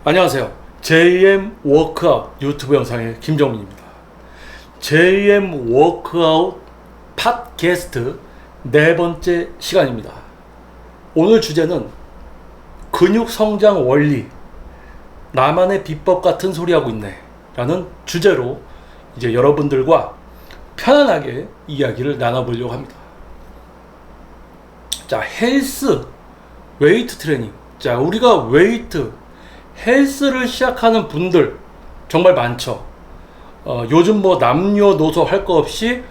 안녕하세요. JM 워크아웃 유튜브 영상의 김정민입니다. JM 워크아웃 팟캐스트 네 번째 시간입니다. 오늘 주제는 근육 성장 원리, 나만의 비법 같은 소리하고 있네 라는 주제로 이제 여러분들과 편안하게 이야기를 나눠보려고 합니다. 자, 헬스, 웨이트 트레이닝. 자, 우리가 헬스를 시작하는 분들 정말 많죠. 요즘 뭐 남녀노소 할 거 없이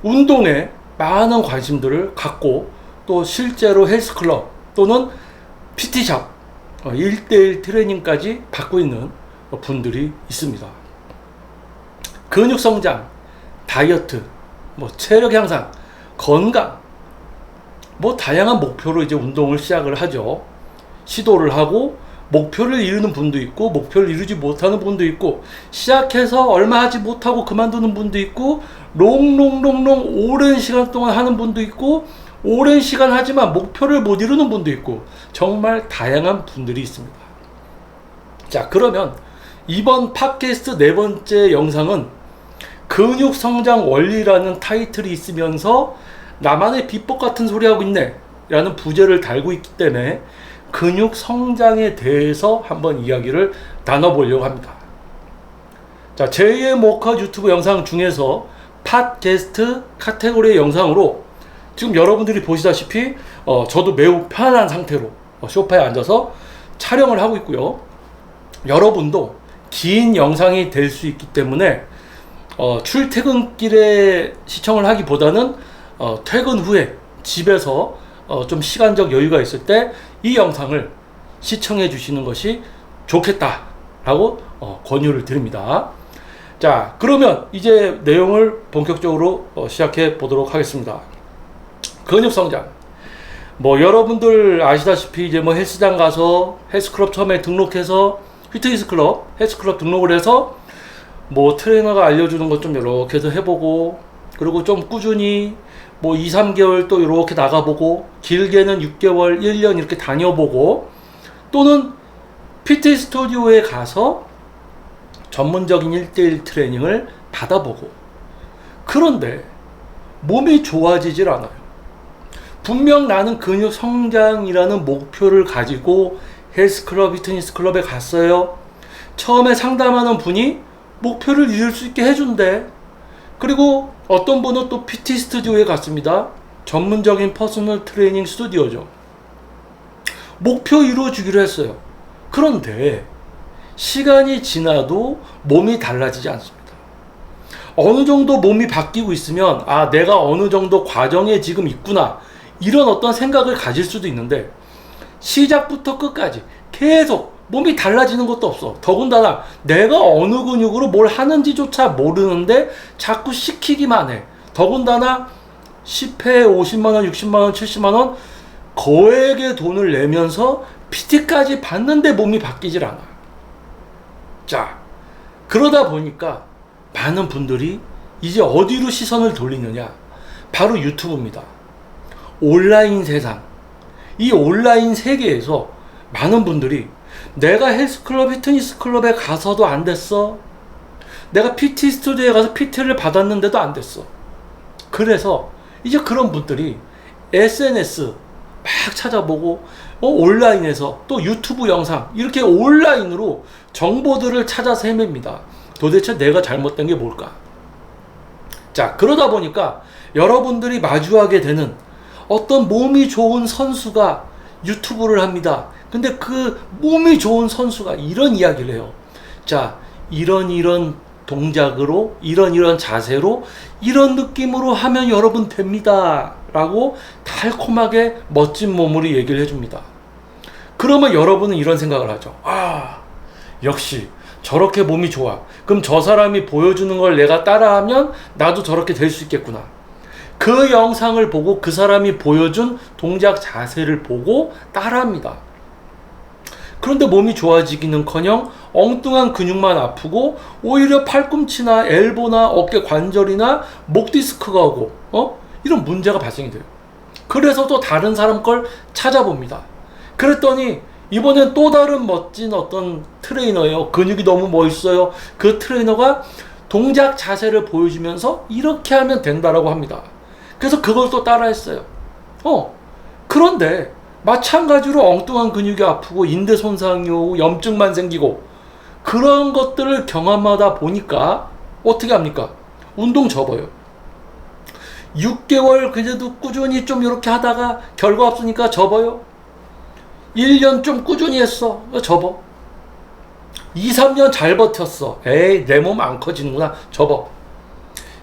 운동에 많은 관심들을 갖고 또 실제로 헬스클럽 또는 PT샵 1대1 트레이닝까지 받고 있는 분들이 있습니다. 근육 성장, 다이어트, 뭐 체력 향상, 건강, 뭐 다양한 목표로 이제 운동을 시작을 하죠. 시도를 하고 목표를 이루는 분도 있고 목표를 이루지 못하는 분도 있고 시작해서 얼마 하지 못하고 그만두는 분도 있고 롱 오랜 시간 동안 하는 분도 있고 오랜 시간 하지만 목표를 못 이루는 분도 있고 정말 다양한 분들이 있습니다. 자, 그러면 이번 팟캐스트 네 번째 영상은 근육 성장 원리라는 타이틀이 있으면서 나만의 비법 같은 소리 하고 있네 라는 부제를 달고 있기 때문에 근육 성장에 대해서 한번 이야기를 나눠보려고 합니다. 자, JM 워크아웃 유튜브 영상 중에서 팟캐스트 카테고리의 영상으로 지금 여러분들이 보시다시피 저도 매우 편안한 상태로 소파에 앉아서 촬영을 하고 있고요. 여러분도 긴 영상이 될 수 있기 때문에 출퇴근길에 시청을 하기보다는 퇴근 후에 집에서 좀 시간적 여유가 있을 때 이 영상을 시청해 주시는 것이 좋겠다라고 권유를 드립니다. 자, 그러면 이제 내용을 본격적으로 시작해 보도록 하겠습니다. 근육 성장. 뭐 여러분들 아시다시피 이제 뭐 헬스장 가서 헬스클럽 처음에 등록해서 피트니스 클럽, 헬스클럽 등록을 해서 뭐 트레이너가 알려주는 것 좀 이렇게 해서 해보고 그리고 좀 꾸준히 뭐 2, 3개월 또 이렇게 나가보고 길게는 6개월, 1년 이렇게 다녀보고 또는 PT 스튜디오에 가서 전문적인 1대1 트레이닝을 받아보고 그런데 몸이 좋아지질 않아요. 분명 나는 근육 성장이라는 목표를 가지고 헬스클럽, 피트니스 클럽에 갔어요. 처음에 상담하는 분이 목표를 이룰 수 있게 해준대. 그리고 어떤 분은 또 PT 스튜디오에 갔습니다. 전문적인 퍼스널 트레이닝 스튜디오죠. 목표 이루어주기로 했어요. 그런데 시간이 지나도 몸이 달라지지 않습니다. 어느 정도 몸이 바뀌고 있으면 아, 내가 어느 정도 과정에 지금 있구나 이런 어떤 생각을 가질 수도 있는데 시작부터 끝까지 계속 몸이 달라지는 것도 없어. 더군다나 내가 어느 근육으로 뭘 하는지조차 모르는데 자꾸 시키기만 해. 더군다나 10회에 50만원, 60만원, 70만원 거액의 돈을 내면서 PT까지 받는데 몸이 바뀌질 않아. 자, 그러다 보니까 많은 분들이 이제 어디로 시선을 돌리느냐? 바로 유튜브입니다. 온라인 세상. 이 온라인 세계에서 많은 분들이 내가 헬스클럽, 피트니스 클럽에 가서도 안 됐어. 내가 PT 스튜디오에 가서 PT를 받았는데도 안 됐어. 그래서 이제 그런 분들이 SNS 막 찾아보고 온라인에서 또 유튜브 영상 이렇게 온라인으로 정보들을 찾아서 헤맵니다. 도대체 내가 잘못된 게 뭘까? 자, 그러다 보니까 여러분들이 마주하게 되는 어떤 몸이 좋은 선수가 유튜브를 합니다. 근데 그 몸이 좋은 선수가 이런 이야기를 해요. 자, 이런 동작으로 이런 자세로 이런 느낌으로 하면 여러분 됩니다 라고 달콤하게 멋진 몸으로 얘기를 해줍니다. 그러면 여러분은 이런 생각을 하죠. 아, 역시 저렇게 몸이 좋아. 그럼 저 사람이 보여주는 걸 내가 따라하면 나도 저렇게 될 수 있겠구나. 그 영상을 보고 그 사람이 보여준 동작 자세를 보고 따라합니다. 그런데 몸이 좋아지기는커녕 엉뚱한 근육만 아프고 오히려 팔꿈치나 엘보나 어깨 관절이나 목 디스크가 오고 이런 문제가 발생이 돼요. 그래서 또 다른 사람 걸 찾아봅니다. 그랬더니 이번엔 또 다른 멋진 어떤 트레이너예요. 근육이 너무 멋있어요. 그 트레이너가 동작 자세를 보여주면서 이렇게 하면 된다라고 합니다. 그래서 그걸 또 따라했어요. 그런데 마찬가지로 엉뚱한 근육이 아프고 인대 손상이 오고 염증만 생기고 그런 것들을 경험하다 보니까 어떻게 합니까? 운동 접어요. 6개월 그래도 꾸준히 좀 이렇게 하다가 결과 없으니까 접어요. 1년 좀 꾸준히 했어. 접어. 2, 3년 잘 버텼어. 에이, 내 몸 안 커지는구나. 접어.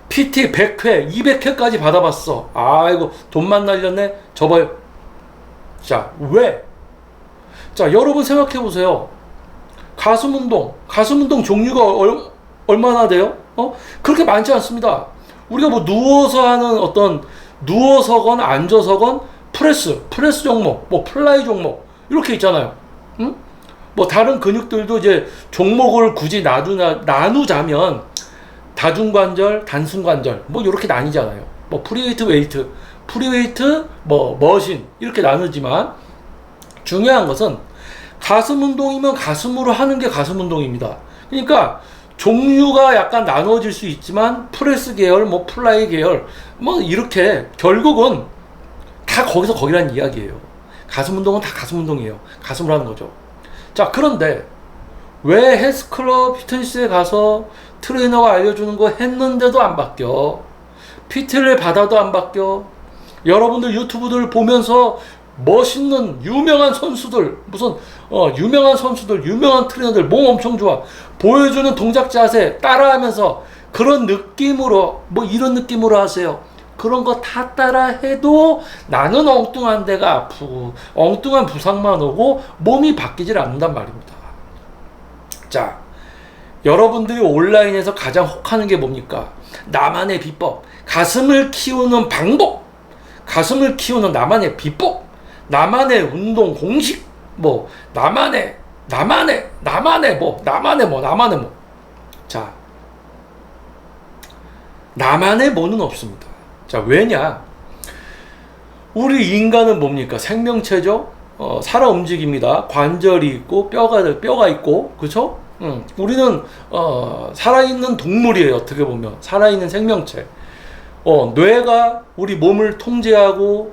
PT 100회, 200회까지 받아봤어. 아이고, 돈만 날렸네. 접어요. 자, 왜? 자, 여러분 생각해 보세요. 가슴 운동 종류가 얼마나 돼요? 그렇게 많지 않습니다. 우리가 뭐 누워서 하는 어떤, 누워서건 앉아서건 프레스 종목, 뭐 플라이 종목, 이렇게 있잖아요. 응? 뭐 다른 근육들도 이제 종목을 굳이 나누자면 다중관절, 단순관절, 뭐 이렇게 나뉘잖아요. 뭐 프리웨이트, 뭐 머신, 이렇게 나누지만 중요한 것은 가슴 운동이면 가슴으로 하는 게 가슴 운동입니다. 그러니까 종류가 약간 나눠질 수 있지만 프레스 계열, 뭐 플라이 계열, 뭐 이렇게 결국은 다 거기서 거기라는 이야기예요. 가슴 운동은 다 가슴 운동이에요. 가슴으로 하는 거죠. 자, 그런데 왜 헬스클럽 피트니스에 가서 트레이너가 알려주는 거 했는데도 안 바뀌어? PT를 받아도 안 바뀌어? 여러분들 유튜브들 보면서 멋있는 유명한 선수들, 유명한 트레이너들 몸 엄청 좋아 보여주는 동작 자세 따라하면서 그런 느낌으로, 뭐 이런 느낌으로 하세요. 그런 거 다 따라 해도 나는 엉뚱한 데가 아프고 엉뚱한 부상만 오고 몸이 바뀌질 않는단 말입니다. 자, 여러분들이 온라인에서 가장 혹하는 게 뭡니까? 나만의 비법, 가슴을 키우는 방법, 가슴을 키우는 나만의 비법, 나만의 운동 공식, 뭐 나만의 뭐. 자, 나만의 뭐는 없습니다. 자, 왜냐? 우리 인간은 뭡니까? 생명체죠? 살아 움직입니다. 관절이 있고 뼈가 있고, 그렇죠? 우리는 살아있는 동물이에요. 어떻게 보면 살아있는 생명체. 뇌가 우리 몸을 통제하고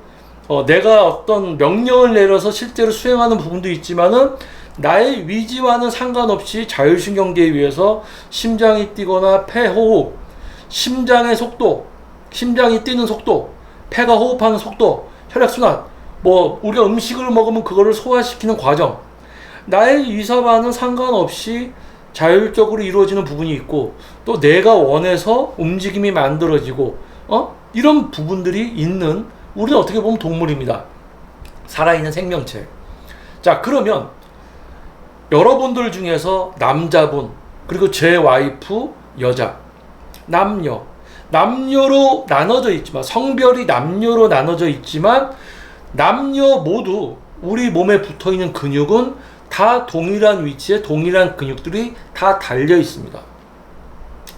내가 어떤 명령을 내려서 실제로 수행하는 부분도 있지만은 나의 위지와는 상관없이 자율신경계에 의해서 심장이 뛰거나 폐호흡, 심장의 속도, 심장이 뛰는 속도, 폐가 호흡하는 속도, 혈액순환, 뭐 우리가 음식을 먹으면 그거를 소화시키는 과정, 나의 의사와는 상관없이 자율적으로 이루어지는 부분이 있고 또 내가 원해서 움직임이 만들어지고 이런 부분들이 있는, 우리는 어떻게 보면 동물입니다. 살아있는 생명체. 자, 그러면 여러분들 중에서 남자분, 그리고 제 와이프 여자, 남녀로 나눠져 있지만, 성별이 남녀로 나눠져 있지만 남녀 모두 우리 몸에 붙어있는 근육은 다 동일한 위치에 동일한 근육들이 다 달려 있습니다.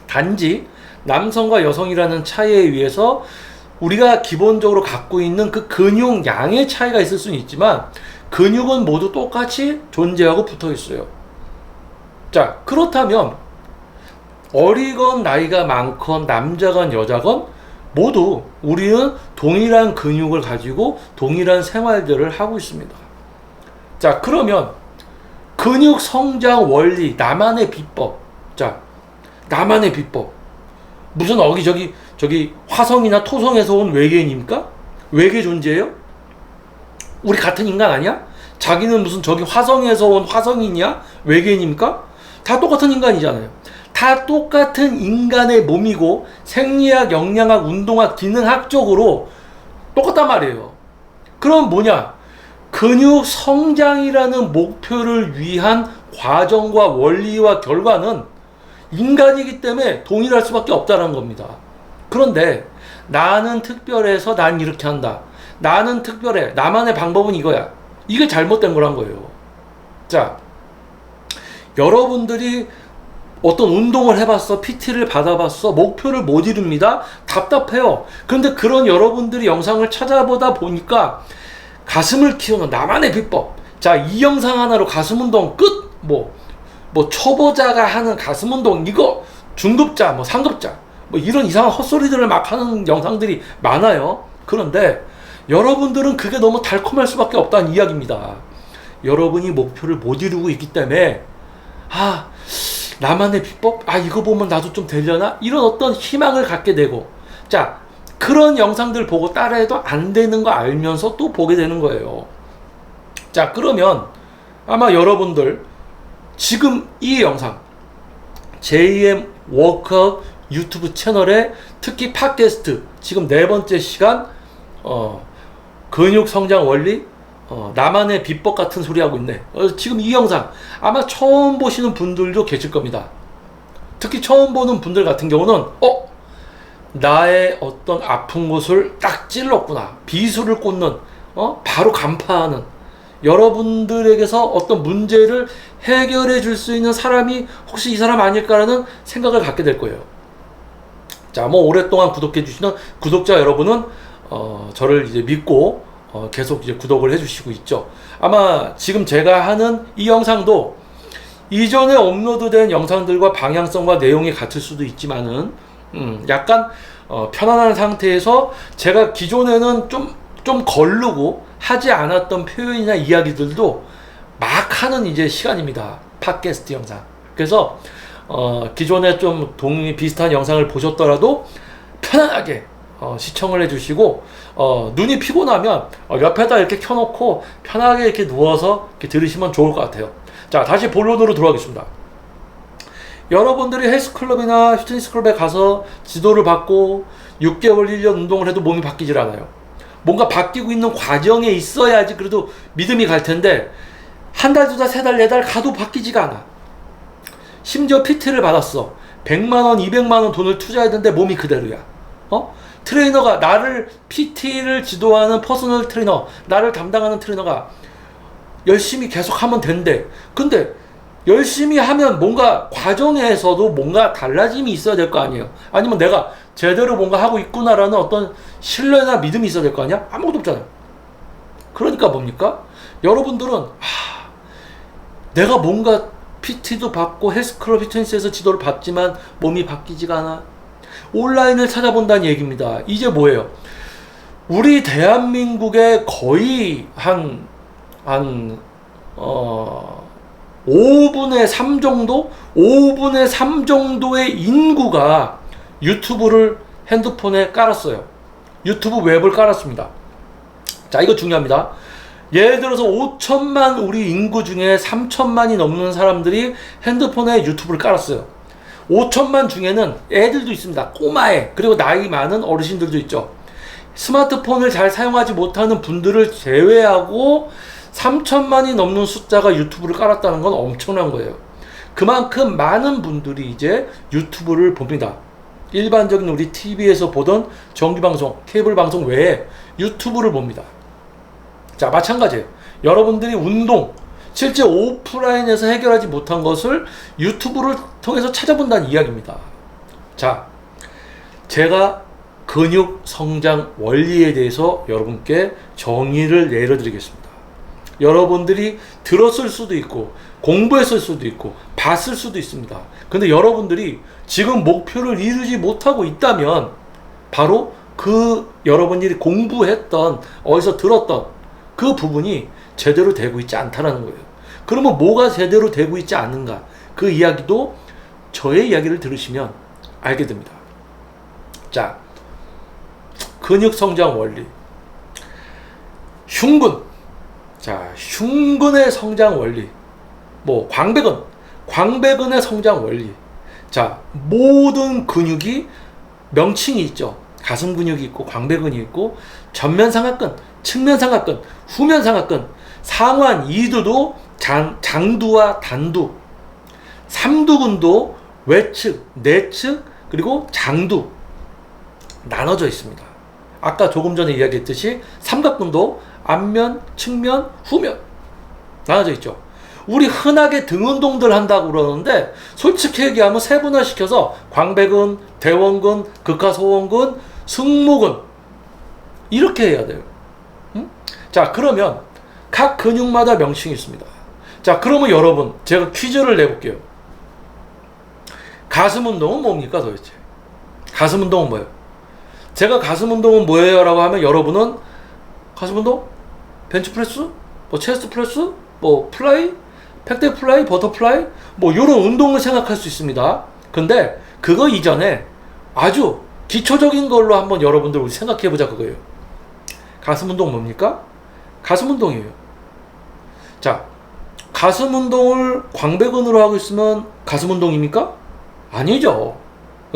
단지 남성과 여성이라는 차이에 의해서 우리가 기본적으로 갖고 있는 그 근육 양의 차이가 있을 수는 있지만 근육은 모두 똑같이 존재하고 붙어 있어요. 자, 그렇다면 어리건 나이가 많건 남자건 여자건 모두 우리는 동일한 근육을 가지고 동일한 생활들을 하고 있습니다. 자, 그러면 근육 성장 원리, 나만의 비법. 자, 나만의 비법. 무슨 저기 화성이나 토성에서 온 외계인입니까? 외계 존재예요? 우리 같은 인간 아니야? 자기는 무슨 저기 화성에서 온 화성인이야? 외계인입니까? 다 똑같은 인간이잖아요. 다 똑같은 인간의 몸이고 생리학, 영양학, 운동학, 기능학적으로 똑같단 말이에요. 그럼 뭐냐? 근육 성장이라는 목표를 위한 과정과 원리와 결과는 인간이기 때문에 동일할 수밖에 없다는 겁니다. 그런데 나는 특별해서 난 이렇게 한다. 나는 특별해. 나만의 방법은 이거야. 이게 잘못된 거란 거예요. 자, 여러분들이 어떤 운동을 해봤어, PT를 받아봤어, 목표를 못 이룹니다. 답답해요. 그런데 그런 여러분들이 영상을 찾아보다 보니까 가슴을 키우는 나만의 비법, 자, 이 영상 하나로 가슴 운동 끝! 뭐 초보자가 하는 가슴 운동 이거 중급자 뭐 상급자 뭐 이런 이상한 헛소리들을 막 하는 영상들이 많아요. 그런데 여러분들은 그게 너무 달콤할 수밖에 없다는 이야기입니다. 여러분이 목표를 못 이루고 있기 때문에 나만의 비법? 이거 보면 나도 좀 되려나? 이런 어떤 희망을 갖게 되고, 자, 그런 영상들 보고 따라해도 안 되는 거 알면서 또 보게 되는 거예요. 자, 그러면 아마 여러분들 지금 이 영상 JM 워크아웃 유튜브 채널에 특히 팟캐스트 지금 4번째 시간 근육 성장 원리 나만의 비법 같은 소리 하고 있네. 지금 이 영상 아마 처음 보시는 분들도 계실 겁니다. 특히 처음 보는 분들 같은 경우는 나의 어떤 아픈 곳을 딱 찔렀구나. 비수를 꽂는 바로 간파하는 여러분들에게서 어떤 문제를 해결해 줄 수 있는 사람이 혹시 이 사람 아닐까라는 생각을 갖게 될 거예요. 자, 뭐 오랫동안 구독해 주시는 구독자 여러분은 저를 이제 믿고 계속 이제 구독을 해주시고 있죠. 아마 지금 제가 하는 이 영상도 이전에 업로드된 영상들과 방향성과 내용이 같을 수도 있지만은 약간 편안한 상태에서 제가 기존에는 좀 거르고 하지 않았던 표현이나 이야기들도 막 하는 이제 시간입니다. 팟캐스트 영상. 그래서 기존에 좀 비슷한 영상을 보셨더라도 편안하게 시청을 해주시고 눈이 피곤하면 옆에다 이렇게 켜놓고 편하게 이렇게 누워서 이렇게 들으시면 좋을 것 같아요. 자, 다시 본론으로 들어가겠습니다. 여러분들이 헬스클럽이나 피트니스클럽에 가서 지도를 받고 6개월, 1년 운동을 해도 몸이 바뀌질 않아요. 뭔가 바뀌고 있는 과정에 있어야지 그래도 믿음이 갈 텐데 한 달, 두 달, 세 달, 네 달 가도 바뀌지가 않아. 심지어 PT를 받았어. 100만원, 200만원 돈을 투자했는데 몸이 그대로야. 트레이너가 나를 PT를 지도하는 퍼스널 트레이너, 나를 담당하는 트레이너가 열심히 계속 하면 된대. 근데 열심히 하면 뭔가 과정에서도 뭔가 달라짐이 있어야 될 거 아니에요. 아니면 내가 제대로 뭔가 하고 있구나라는 어떤 신뢰나 믿음이 있어야 될 거 아니야? 아무것도 없잖아요. 그러니까 뭡니까? 여러분들은 내가 뭔가 PT도 받고 헬스클럽 피트니스에서 지도를 받지만 몸이 바뀌지가 않아. 온라인을 찾아본다는 얘기입니다. 이제 뭐예요? 우리 대한민국의 거의 한 5분의 3 정도? 5분의 3 정도의 인구가 유튜브를 핸드폰에 깔았어요. 유튜브 웹을 깔았습니다. 자, 이거 중요합니다. 예를 들어서 5천만 우리 인구 중에 3천만이 넘는 사람들이 핸드폰에 유튜브를 깔았어요. 5천만 중에는 애들도 있습니다. 꼬마애, 그리고 나이 많은 어르신들도 있죠. 스마트폰을 잘 사용하지 못하는 분들을 제외하고 3천만이 넘는 숫자가 유튜브를 깔았다는 건 엄청난 거예요. 그만큼 많은 분들이 이제 유튜브를 봅니다. 일반적인 우리 TV에서 보던 정규방송, 케이블 방송 외에 유튜브를 봅니다. 자, 마찬가지예요. 여러분들이 운동, 실제 오프라인에서 해결하지 못한 것을 유튜브를 통해서 찾아본다는 이야기입니다. 자, 제가 근육 성장 원리에 대해서 여러분께 정의를 내려드리겠습니다. 여러분들이 들었을 수도 있고 공부했을 수도 있고 봤을 수도 있습니다. 근데 여러분들이 지금 목표를 이루지 못하고 있다면 바로 그 여러분들이 공부했던 어디서 들었던 그 부분이 제대로 되고 있지 않다는 거예요. 그러면 뭐가 제대로 되고 있지 않는가? 그 이야기도 저의 이야기를 들으시면 알게 됩니다. 자, 근육 성장 원리. 흉근. 자, 흉근의 성장 원리. 뭐 광배근의 성장 원리. 자, 모든 근육이 명칭이 있죠. 가슴 근육이 있고 광배근이 있고 전면 상하근, 측면 상하근, 후면 상하근, 상완, 이두도 장두와 단두, 삼두근도 외측, 내측, 그리고 장두 나눠져 있습니다. 아까 조금 전에 이야기했듯이 삼각근도 앞면, 측면, 후면 나눠져 있죠. 우리 흔하게 등 운동들 한다고 그러는데 솔직히 얘기하면 세분화시켜서 광배근, 대원근, 극하소원근, 승모근 이렇게 해야 돼요. 자, 그러면 각 근육마다 명칭이 있습니다. 자, 그러면 여러분, 제가 퀴즈를 내볼게요. 가슴 운동은 뭡니까 도대체? 가슴 운동은 뭐예요? 제가 가슴 운동은 뭐예요? 라고 하면 여러분은 가슴 운동? 벤치프레스? 뭐 체스트 프레스? 뭐 플라이? 팩대 플라이? 버터플라이? 뭐 이런 운동을 생각할 수 있습니다. 근데 그거 이전에 아주 기초적인 걸로 한번 여러분들 우리 생각해보자 그거예요. 가슴 운동 뭡니까? 가슴 운동이에요. 자, 가슴 운동을 광배근으로 하고 있으면 가슴 운동입니까? 아니죠.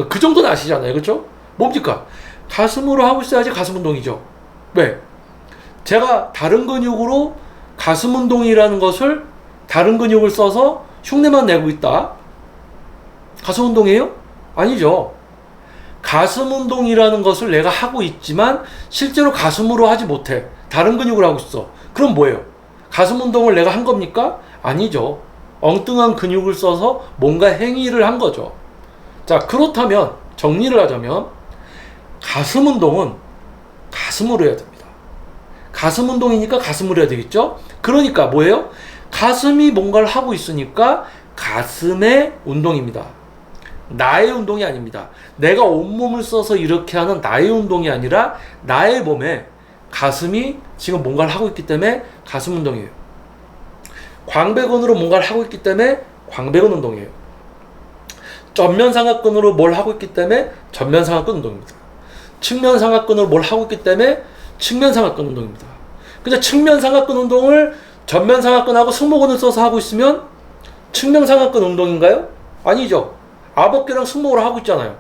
그 정도는 아시잖아요. 그렇죠? 뭡니까? 가슴으로 하고 있어야지 가슴 운동이죠. 왜? 제가 다른 근육으로 가슴 운동이라는 것을 다른 근육을 써서 흉내만 내고 있다. 가슴 운동이에요? 아니죠. 가슴 운동이라는 것을 내가 하고 있지만 실제로 가슴으로 하지 못해. 다른 근육을 하고 있어. 그럼 뭐예요? 가슴 운동을 내가 한 겁니까? 아니죠. 엉뚱한 근육을 써서 뭔가 행위를 한 거죠. 자, 그렇다면 정리를 하자면 가슴 운동은 가슴으로 해야 됩니다. 가슴 운동이니까 가슴으로 해야 되겠죠? 그러니까 뭐예요? 가슴이 뭔가를 하고 있으니까 가슴의 운동입니다. 나의 운동이 아닙니다. 내가 온몸을 써서 이렇게 하는 나의 운동이 아니라 나의 몸에 가슴이 지금 뭔가를 하고 있기 때문에 가슴 운동이에요. 광배근으로 뭔가를 하고 있기 때문에 광배근 운동이에요. 전면 삼각근으로 뭘 하고 있기 때문에 전면 삼각근 운동입니다. 측면 삼각근으로 뭘 하고 있기 때문에 측면 삼각근 운동입니다. 근데 측면 삼각근 운동을 전면 삼각근하고 승모근을 써서 하고 있으면 측면 삼각근 운동인가요? 아니죠. 아버께랑 승모를 하고 있잖아요.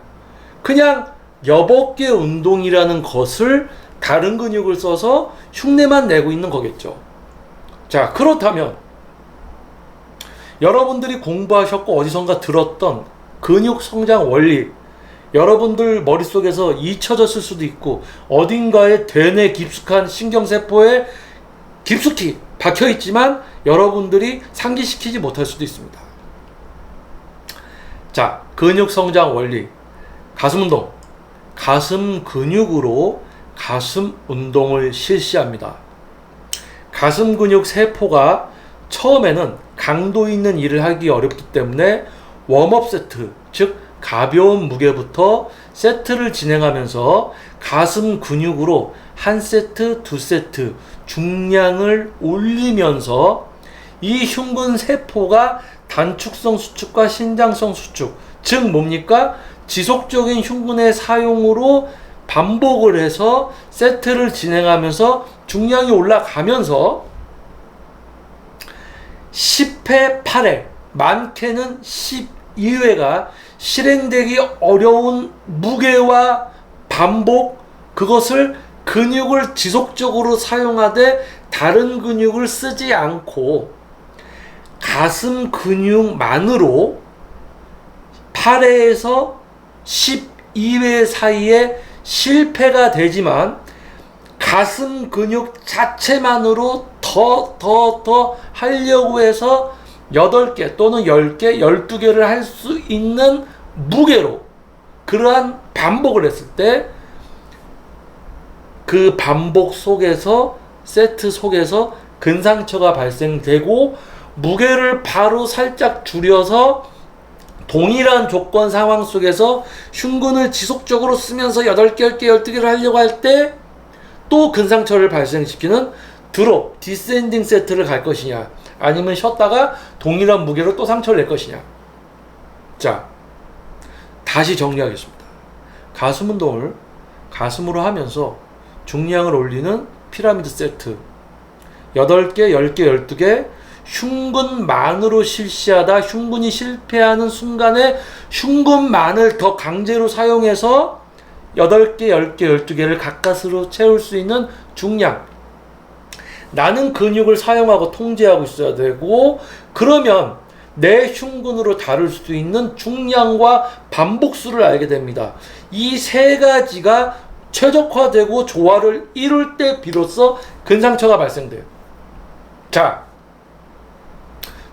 그냥 여복계 운동이라는 것을 다른 근육을 써서 흉내만 내고 있는 거겠죠. 자, 그렇다면 여러분들이 공부하셨고 어디선가 들었던 근육 성장 원리, 여러분들 머릿속에서 잊혀졌을 수도 있고 어딘가에 되뇌 깊숙한 신경세포에 깊숙이 박혀있지만 여러분들이 상기시키지 못할 수도 있습니다. 자, 근육 성장 원리, 가슴 운동. 가슴 근육으로 가슴 운동을 실시합니다. 가슴 근육 세포가 처음에는 강도 있는 일을 하기 어렵기 때문에 웜업 세트, 즉 가벼운 무게부터 세트를 진행하면서 가슴 근육으로 한 세트, 두 세트 중량을 올리면서 이 흉근 세포가 단축성 수축과 신장성 수축, 즉 뭡니까? 지속적인 흉근의 사용으로 반복을 해서 세트를 진행하면서 중량이 올라가면서 10회, 8회, 많게는 12회가 실행되기 어려운 무게와 반복, 그것을 근육을 지속적으로 사용하되 다른 근육을 쓰지 않고 가슴 근육만으로 8회에서 12회 사이에 실패가 되지만 가슴 근육 자체만으로 더 하려고 해서 8개 또는 10개, 12개를 할 수 있는 무게로 그러한 반복을 했을 때 그 반복 속에서 세트 속에서 근상처가 발생되고 무게를 바로 살짝 줄여서 동일한 조건 상황 속에서 흉근을 지속적으로 쓰면서 8개, 10개, 12개를 하려고 할 때 또 근상처를 발생시키는 드롭, 디센딩 세트를 갈 것이냐 아니면 쉬었다가 동일한 무게로 또 상처를 낼 것이냐. 자, 다시 정리하겠습니다. 가슴 운동을 가슴으로 하면서 중량을 올리는 피라미드 세트 8개, 10개, 12개 흉근만으로 실시하다 흉근이 실패하는 순간에 흉근만을 더 강제로 사용해서 8개, 10개, 12개를 가까스로 채울 수 있는 중량. 나는 근육을 사용하고 통제하고 있어야 되고 그러면 내 흉근으로 다룰 수 있는 중량과 반복수를 알게 됩니다. 이 세 가지가 최적화되고 조화를 이룰 때 비로소 근상처가 발생돼요. 자,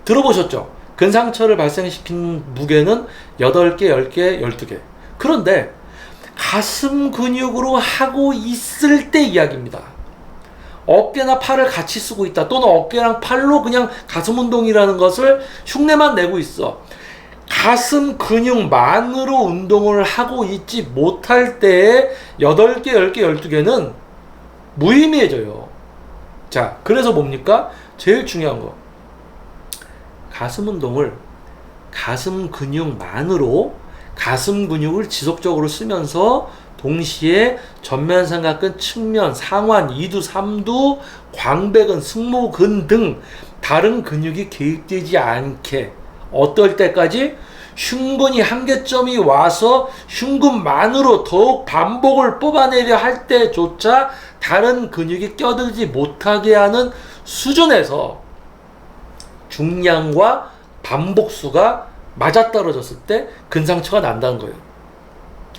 들어보셨죠? 근상처를 발생시킨 무게는 8개, 10개, 12개. 그런데 가슴 근육으로 하고 있을 때 이야기입니다. 어깨나 팔을 같이 쓰고 있다. 또는 어깨랑 팔로 그냥 가슴 운동이라는 것을 흉내만 내고 있어. 가슴 근육만으로 운동을 하고 있지 못할 때에 8개, 10개, 12개는 무의미해져요. 자, 그래서 뭡니까? 제일 중요한 거. 가슴 운동을 가슴 근육만으로 가슴 근육을 지속적으로 쓰면서 동시에 전면, 삼각근, 측면, 상완, 이두, 삼두, 광배근, 승모근 등 다른 근육이 개입되지 않게 어떨 때까지 흉근이 한계점이 와서 흉근만으로 더욱 반복을 뽑아내려 할 때조차 다른 근육이 껴들지 못하게 하는 수준에서 중량과 반복수가 맞아떨어졌을 때 근상처가 난다는 거예요.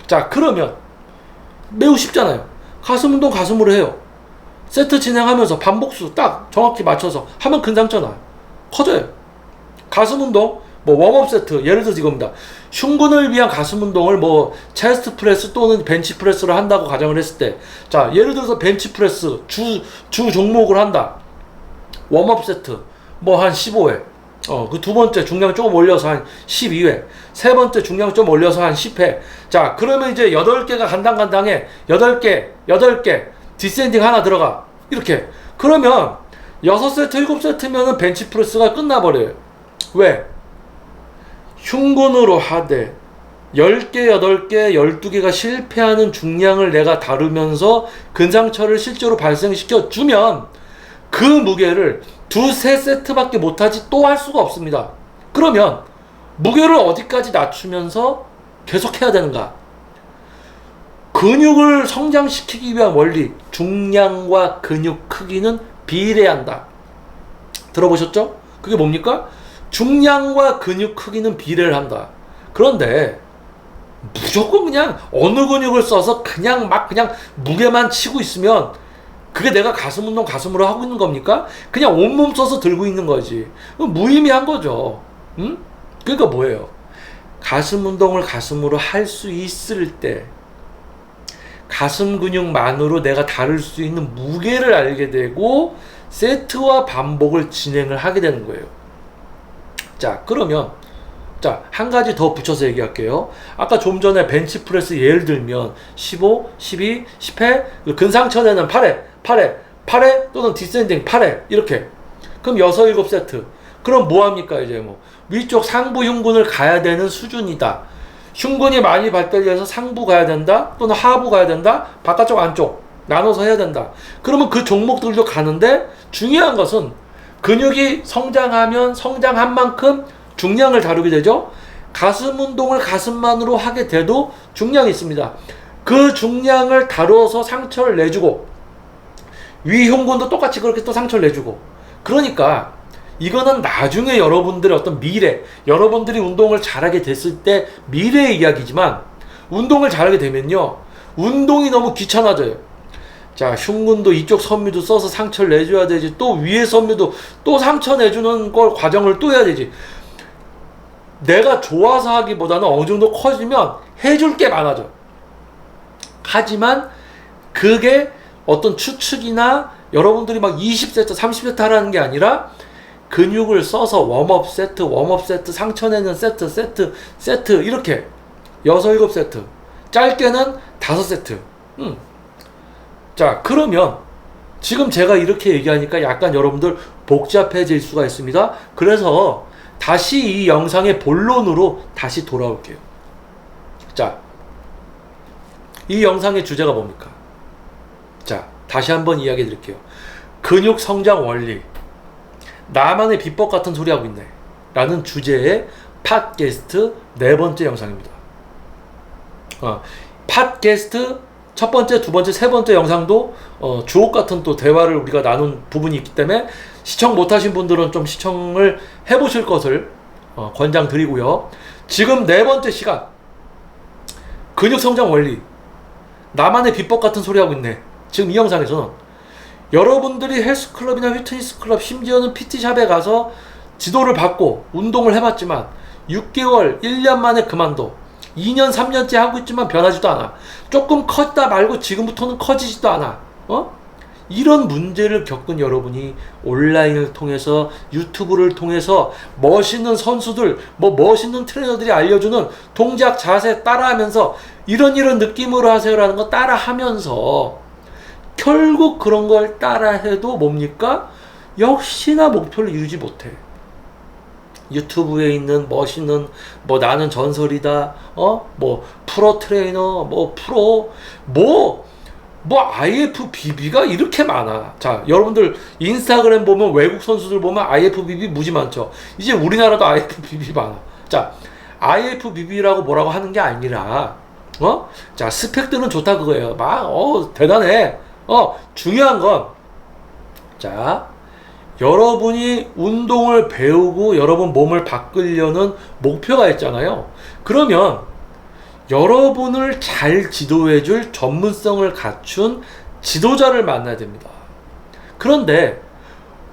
자, 그러면 매우 쉽잖아요. 가슴 운동 가슴으로 해요. 세트 진행하면서 반복수 딱 정확히 맞춰서 하면 근상처 나요. 커져요. 가슴 운동 뭐 웜업 세트, 예를 들어서 이겁니다. 흉근을 위한 가슴 운동을 뭐 체스트 프레스 또는 벤치 프레스를 한다고 가정을 했을 때, 자, 예를 들어서 벤치 프레스 주 종목을 한다. 웜업 세트 뭐 한 15회, 그 두 번째 중량 조금 올려서 한 12회, 세 번째 중량 좀 올려서 한 10회. 자, 그러면 이제 8개가 간당간당해. 8개 디센딩 하나 들어가. 이렇게. 그러면 6세트, 7세트면은 벤치 프레스가 끝나버려요. 왜? 흉근으로 하되 10개, 8개, 12개가 실패하는 중량을 내가 다루면서 근상처를 실제로 발생시켜 주면 그 무게를 2-3세트밖에 못하지 또 할 수가 없습니다. 그러면 무게를 어디까지 낮추면서 계속 해야 되는가? 근육을 성장시키기 위한 원리, 중량과 근육 크기는 비례한다. 들어보셨죠? 그게 뭡니까? 중량과 근육 크기는 비례를 한다. 그런데 무조건 그냥 어느 근육을 써서 그냥 무게만 치고 있으면 그게 내가 가슴 운동 가슴으로 하고 있는 겁니까? 그냥 온몸 써서 들고 있는 거지. 무의미한 거죠. 응? 그러니까 뭐예요? 가슴 운동을 가슴으로 할 수 있을 때 가슴 근육만으로 내가 다룰 수 있는 무게를 알게 되고 세트와 반복을 진행을 하게 되는 거예요. 자, 그러면 자, 한 가지 더 붙여서 얘기할게요. 아까 좀 전에 벤치프레스 예를 들면 15, 12, 10회 근상처내는 8회 또는 디센딩 8회 이렇게. 그럼 6, 7세트. 그럼 뭐합니까? 이제 뭐 위쪽 상부 흉근을 가야 되는 수준이다. 흉근이 많이 발달해서 상부 가야 된다 또는 하부 가야 된다. 바깥쪽 안쪽 나눠서 해야 된다. 그러면 그 종목들도 가는데 중요한 것은 근육이 성장하면 성장한 만큼 중량을 다루게 되죠. 가슴 운동을 가슴만으로 하게 돼도 중량이 있습니다. 그 중량을 다루어서 상처를 내주고 위 흉근도 똑같이 그렇게 또 상처를 내주고. 그러니까 이거는 나중에 여러분들의 어떤 미래, 여러분들이 운동을 잘하게 됐을 때 미래의 이야기지만 운동을 잘하게 되면요, 운동이 너무 귀찮아져요. 자, 흉근도 이쪽 섬유도 써서 상처를 내줘야 되지, 또 위에 섬유도 또 상처 내주는 걸 과정을 또 해야 되지. 내가 좋아서 하기보다는 어느 정도 커지면 해줄 게 많아져. 하지만 그게 어떤 추측이나 여러분들이 막 20세트, 30세트 하라는 게 아니라 근육을 써서 웜업 세트, 상처 내는 세트 이렇게 6, 7세트, 짧게는 5세트. 자, 그러면 지금 제가 이렇게 얘기하니까 약간 여러분들 복잡해질 수가 있습니다. 그래서 다시 이 영상의 본론으로 다시 돌아올게요. 자, 이 영상의 주제가 뭡니까? 자, 다시 한번 이야기 드릴게요. 근육 성장 원리, 나만의 비법 같은 소리 하고 있네 라는 주제의 팟캐스트 4번째 영상입니다. 팟캐스트 첫 번째, 두 번째, 세 번째 영상도 주옥 같은 또 대화를 우리가 나눈 부분이 있기 때문에 시청 못하신 분들은 좀 시청을 해보실 것을 권장드리고요. 지금 4번째 시간, 근육 성장 원리, 나만의 비법 같은 소리 하고 있네. 지금 이 영상에서는 여러분들이 헬스클럽이나 휘트니스 클럽, 심지어는 PT샵에 가서 지도를 받고 운동을 해봤지만 6개월, 1년 만에 그만둬. 2년, 3년째 하고 있지만 변하지도 않아. 조금 컸다 말고 지금부터는 커지지도 않아. 이런 문제를 겪은 여러분이 온라인을 통해서, 유튜브를 통해서 멋있는 선수들, 멋있는 트레이너들이 알려주는 동작, 자세 따라하면서 이런 느낌으로 하세요라는 거 따라하면서 결국 그런 걸 따라해도 뭡니까? 역시나 목표를 이루지 못해. 유튜브에 있는 멋있는 나는 전설이다, 프로 트레이너, 프로 IFBB가 이렇게 많아. 자, 여러분들 인스타그램 보면 외국 선수들 보면 IFBB 무지 많죠. 이제 우리나라도 IFBB 많아. 자, IFBB라고 뭐라고 하는 게 아니라 자, 스펙들은 좋다 그거예요. 대단해. 중요한 건, 자, 여러분이 운동을 배우고 여러분 몸을 바꾸려는 목표가 있잖아요. 그러면 여러분을 잘 지도해줄 전문성을 갖춘 지도자를 만나야 됩니다. 그런데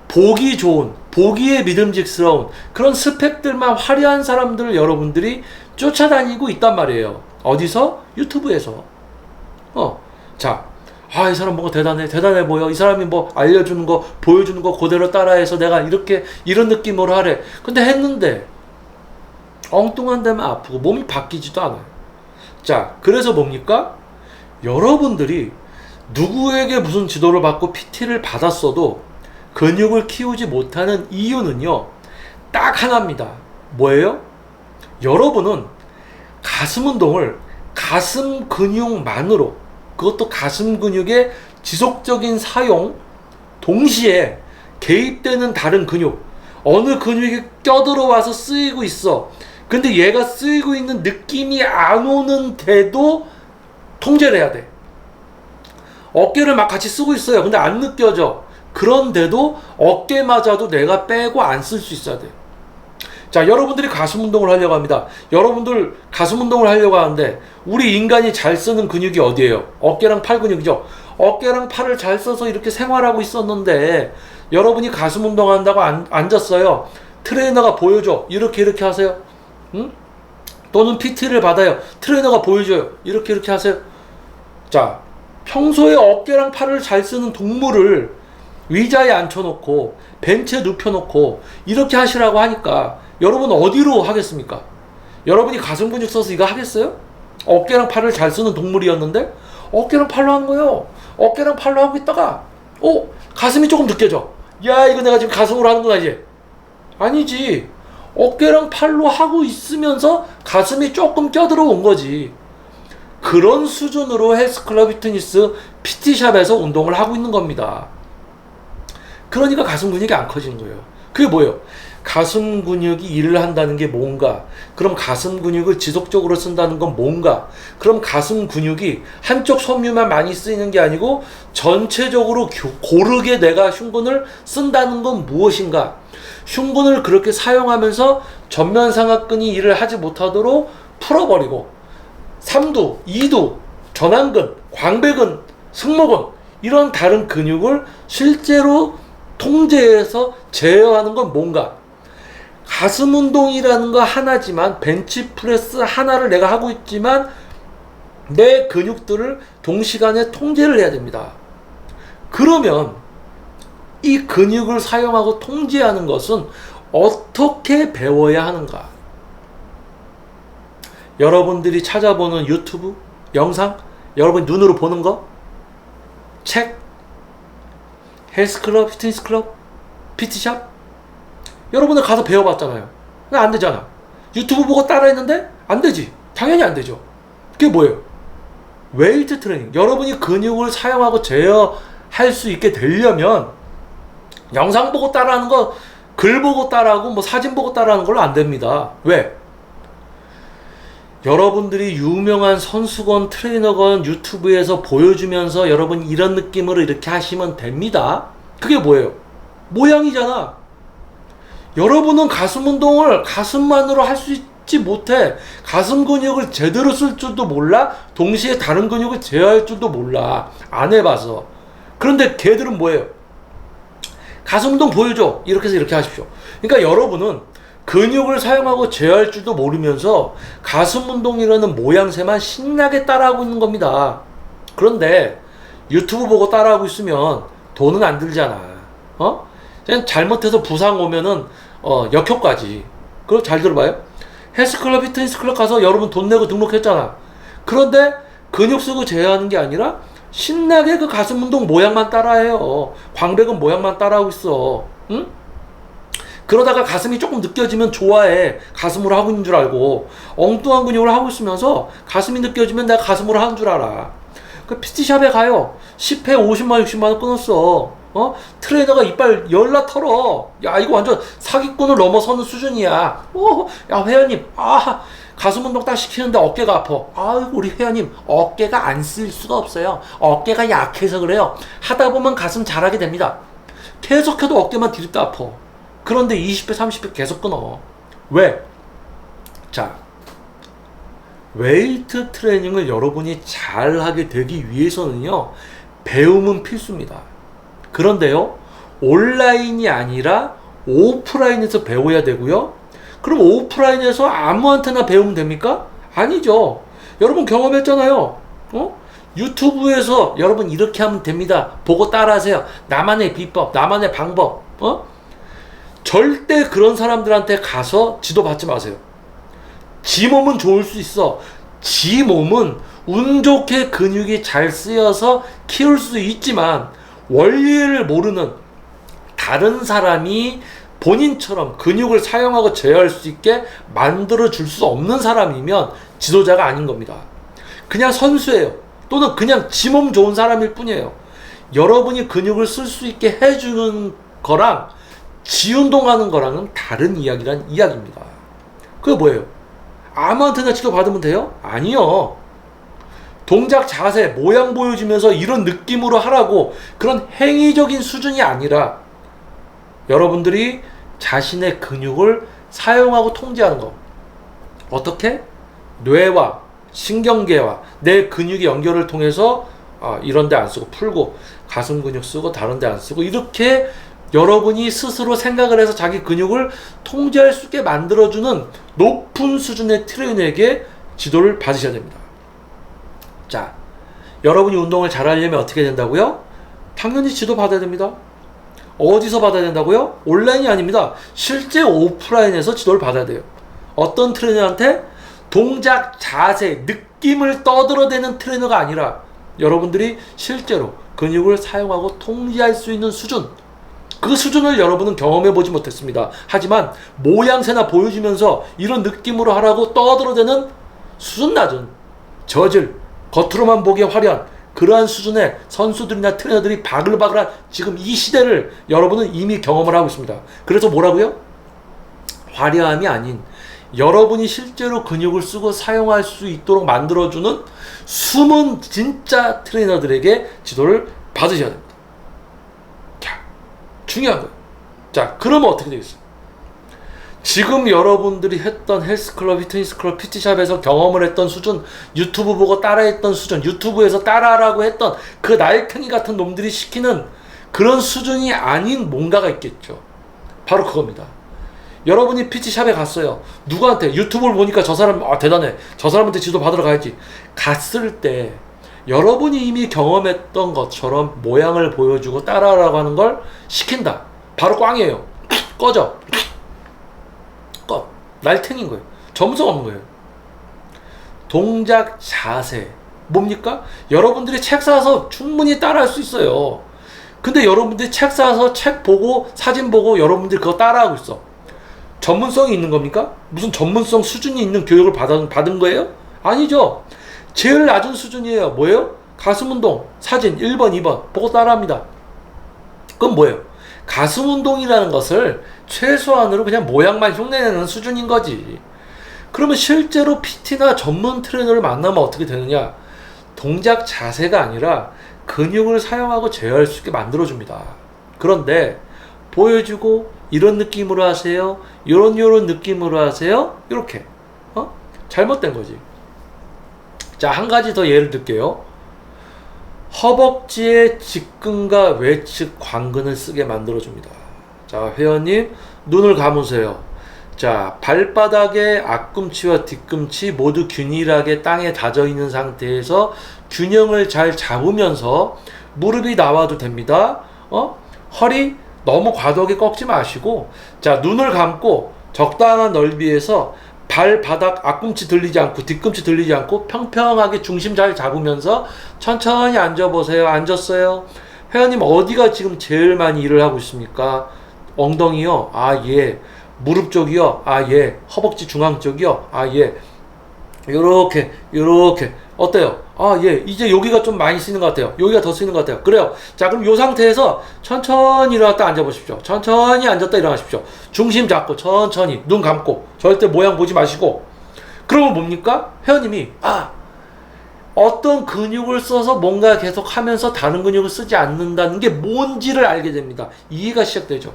보기 좋은, 보기에 믿음직스러운 그런 스펙들만 화려한 사람들을 여러분들이 쫓아다니고 있단 말이에요. 어디서? 유튜브에서. 자, 이 사람 뭐가 대단해 보여. 이 사람이 알려주는 거, 보여주는 거 그대로 따라해서 내가 이런 느낌으로 하래. 근데 했는데 엉뚱한 데만 아프고 몸이 바뀌지도 않아요. 자, 그래서 뭡니까? 여러분들이 누구에게 무슨 지도를 받고 PT를 받았어도 근육을 키우지 못하는 이유는요, 딱 하나입니다. 뭐예요? 여러분은 가슴 운동을 가슴 근육만으로, 그것도 가슴 근육의 지속적인 사용 동시에 개입되는 다른 근육, 어느 근육이 껴들어와서 쓰이고 있어. 근데 얘가 쓰이고 있는 느낌이 안 오는데도 통제를 해야 돼. 어깨를 막 같이 쓰고 있어요. 근데 안 느껴져. 그런데도 어깨마저도 내가 빼고 안 쓸 수 있어야 돼. 자, 여러분들이 가슴 운동을 하려고 합니다. 여러분들 가슴 운동을 하려고 하는데 우리 인간이 잘 쓰는 근육이 어디예요? 어깨랑 팔 근육이죠. 어깨랑 팔을 잘 써서 이렇게 생활하고 있었는데 여러분이 가슴 운동한다고 앉았어요. 트레이너가 보여줘. 이렇게 하세요. 응? 또는 PT를 받아요. 트레이너가 보여줘요. 이렇게 하세요. 자, 평소에 어깨랑 팔을 잘 쓰는 동물을 의자에 앉혀놓고 벤치에 눕혀놓고 이렇게 하시라고 하니까 여러분 어디로 하겠습니까? 여러분이 가슴 근육 써서 이거 하겠어요? 어깨랑 팔을 잘 쓰는 동물이었는데 어깨랑 팔로 하는 거예요. 어깨랑 팔로 하고 있다가 가슴이 조금 느껴져. 야, 이거 내가 지금 가슴으로 하는구나 이제. 아니지. 어깨랑 팔로 하고 있으면서 가슴이 조금 껴들어온 거지. 그런 수준으로 헬스클럽, 피트니스, PT샵에서 운동을 하고 있는 겁니다. 그러니까 가슴 근육이 안 커지는 거예요. 그게 뭐예요? 가슴 근육이 일을 한다는 게 뭔가? 그럼 가슴 근육을 지속적으로 쓴다는 건 뭔가? 그럼 가슴 근육이 한쪽 섬유만 많이 쓰이는 게 아니고 전체적으로 고르게 내가 흉근을 쓴다는 건 무엇인가? 흉근을 그렇게 사용하면서 전면상하근이 일을 하지 못하도록 풀어버리고 3두, 2두, 전완근, 광배근, 승모근 이런 다른 근육을 실제로 통제해서 제어하는 건 뭔가? 가슴 운동이라는 거 하나지만 벤치프레스 하나를 내가 하고 있지만 내 근육들을 동시간에 통제를 해야 됩니다. 그러면 이 근육을 사용하고 통제하는 것은 어떻게 배워야 하는가? 여러분들이 찾아보는 유튜브 영상, 여러분 눈으로 보는 거, 책, 헬스클럽, 피트니스클럽, PT샵, 여러분들 가서 배워봤잖아요. 근데 안 되잖아. 유튜브 보고 따라했는데 안 되지. 당연히 안 되죠. 그게 뭐예요? 웨이트 트레이닝. 여러분이 근육을 사용하고 제어할 수 있게 되려면 영상 보고 따라하는 거, 글 보고 따라하고 사진 보고 따라하는 걸로 안 됩니다. 왜? 여러분들이 유명한 선수건 트레이너건 유튜브에서 보여주면서 여러분 이런 느낌으로 이렇게 하시면 됩니다. 그게 뭐예요? 모양이잖아. 여러분은 가슴 운동을 가슴만으로 할 수 있지 못해. 가슴 근육을 제대로 쓸 줄도 몰라. 동시에 다른 근육을 제어할 줄도 몰라. 안 해봐서. 그런데 걔들은 뭐예요? 가슴 운동 보여줘. 이렇게 해서 이렇게 하십시오. 그러니까 여러분은 근육을 사용하고 제어할 줄도 모르면서 가슴 운동이라는 모양새만 신나게 따라하고 있는 겁니다. 그런데 유튜브 보고 따라하고 있으면 돈은 안 들잖아. 그냥 잘못해서 부상 오면은 역효과지. 그럼 잘 들어봐요. 헬스클럽, 피트니스클럽 가서 여러분 돈 내고 등록했잖아. 그런데 근육 쓰고 제어하는 게 아니라 신나게 그 가슴 운동 모양만 따라해요. 광배근 모양만 따라하고 있어. 응? 그러다가 가슴이 조금 느껴지면 좋아해. 가슴으로 하고 있는 줄 알고. 엉뚱한 근육을 하고 있으면서 가슴이 느껴지면 내가 가슴으로 하는 줄 알아. 그 PT샵에 가요. 10회 50만 60만원 끊었어. 트레이너가 이빨 열나 털어. 야, 이거 완전 사기꾼을 넘어서는 수준이야. 야, 회원님, 가슴 운동 딱 시키는데 어깨가 아파. 우리 회원님, 어깨가 안 쓸 수가 없어요. 어깨가 약해서 그래요. 하다 보면 가슴 잘하게 됩니다. 계속해도 어깨만 디립다 아파. 그런데 20회, 30회 계속 끊어. 왜? 자, 웨이트 트레이닝을 여러분이 잘하게 되기 위해서는요, 배움은 필수입니다. 그런데요, 온라인이 아니라 오프라인에서 배워야 되고요. 그럼 오프라인에서 아무한테나 배우면 됩니까? 아니죠. 여러분 경험했잖아요. 유튜브에서 여러분 이렇게 하면 됩니다. 보고 따라하세요. 나만의 비법, 나만의 방법. 절대 그런 사람들한테 가서 지도 받지 마세요. 지 몸은 좋을 수 있어. 지 몸은 운 좋게 근육이 잘 쓰여서 키울 수 있지만 원리를 모르는 다른 사람이 본인처럼 근육을 사용하고 제어할 수 있게 만들어 줄 수 없는 사람이면 지도자가 아닌 겁니다. 그냥 선수예요. 또는 그냥 지 몸 좋은 사람일 뿐이에요. 여러분이 근육을 쓸 수 있게 해주는 거랑 지 운동하는 거랑은 다른 이야기란 이야기입니다. 그게 뭐예요? 아무한테나 지도 받으면 돼요? 아니요. 동작, 자세, 모양 보여주면서 이런 느낌으로 하라고 그런 행위적인 수준이 아니라 여러분들이 자신의 근육을 사용하고 통제하는 거. 어떻게? 뇌와 신경계와 내 근육의 연결을 통해서 이런 데 안 쓰고 풀고 가슴 근육 쓰고 다른 데 안 쓰고 이렇게 여러분이 스스로 생각을 해서 자기 근육을 통제할 수 있게 만들어주는 높은 수준의 트레이너에게 지도를 받으셔야 됩니다. 자, 여러분이 운동을 잘하려면 어떻게 된다고요? 당연히 지도 받아야 됩니다. 어디서 받아야 된다고요? 온라인이 아닙니다. 실제 오프라인에서 지도를 받아야 돼요. 어떤 트레이너한테? 동작, 자세, 느낌을 떠들어대는 트레이너가 아니라 여러분들이 실제로 근육을 사용하고 통제할 수 있는 수준, 그 수준을 여러분은 경험해보지 못했습니다. 하지만 모양새나 보여주면서 이런 느낌으로 하라고 떠들어대는 수준 낮은 저질, 겉으로만 보기에 화려한 그러한 수준의 선수들이나 트레이너들이 바글바글한 지금 이 시대를 여러분은 이미 경험을 하고 있습니다. 그래서 뭐라고요? 화려함이 아닌 여러분이 실제로 근육을 쓰고 사용할 수 있도록 만들어주는 숨은 진짜 트레이너들에게 지도를 받으셔야 됩니다. 자, 중요한 거예요. 자, 그러면 어떻게 되겠어요? 지금 여러분들이 했던 헬스클럽, 피트니스클럽, PT샵에서 경험을 했던 수준, 유튜브 보고 따라했던 수준, 유튜브에서 따라하라고 했던 그 날쾡이 같은 놈들이 시키는 그런 수준이 아닌 뭔가가 있겠죠. 바로 그겁니다. 여러분이 PT샵에 갔어요. 누구한테? 유튜브를 보니까 저 사람 대단해. 저 사람한테 지도 받으러 가야지. 갔을 때 여러분이 이미 경험했던 것처럼 모양을 보여주고 따라하라고 하는 걸 시킨다. 바로 꽝이에요. 꺼져. 꺼. 날탱인 거예요. 점수가 없는 거예요. 동작, 자세. 뭡니까? 여러분들이 책 사서 충분히 따라할 수 있어요. 근데 여러분들이 책 사서 책 보고 사진 보고 여러분들이 그거 따라하고 있어. 전문성이 있는 겁니까? 무슨 전문성 수준이 있는 교육을 받은 거예요? 아니죠. 제일 낮은 수준이에요. 뭐예요? 가슴 운동, 사진 1번, 2번 보고 따라합니다. 그건 뭐예요? 가슴 운동이라는 것을 최소한으로 그냥 모양만 흉내내는 수준인 거지. 그러면 실제로 PT나 전문 트레이너를 만나면 어떻게 되느냐? 동작 자세가 아니라 근육을 사용하고 제어할 수 있게 만들어줍니다. 그런데 보여주고 이런 느낌으로 하세요. 요런 느낌으로 하세요. 이렇게 잘못된 거지. 자, 한 가지 더 예를 들게요. 허벅지의 직근과 외측 광근을 쓰게 만들어줍니다. 자, 회원님 눈을 감으세요. 자, 발바닥의 앞꿈치와 뒤꿈치 모두 균일하게 땅에 닿아 있는 상태에서 균형을 잘 잡으면서 무릎이 나와도 됩니다. 허리 너무 과도하게 꺾지 마시고, 자, 눈을 감고 적당한 넓이에서 발바닥 앞꿈치 들리지 않고 뒤꿈치 들리지 않고 평평하게 중심 잘 잡으면서 천천히 앉아보세요. 앉았어요. 회원님 어디가 지금 제일 많이 일을 하고 있습니까? 엉덩이요? 아, 예. 무릎 쪽이요? 아, 예. 허벅지 중앙 쪽이요? 아, 예. 요렇게 어때요? 아, 예. 이제 여기가 좀 많이 쓰이는 것 같아요. 여기가 더 쓰이는 것 같아요. 그래요. 자, 그럼 요 상태에서 천천히 일어났다 앉아보십시오. 천천히 앉았다 일어나십시오. 중심 잡고 천천히 눈 감고 절대 모양 보지 마시고. 그러면 뭡니까? 회원님이 어떤 근육을 써서 뭔가 계속 하면서 다른 근육을 쓰지 않는다는 게 뭔지를 알게 됩니다. 이해가 시작되죠.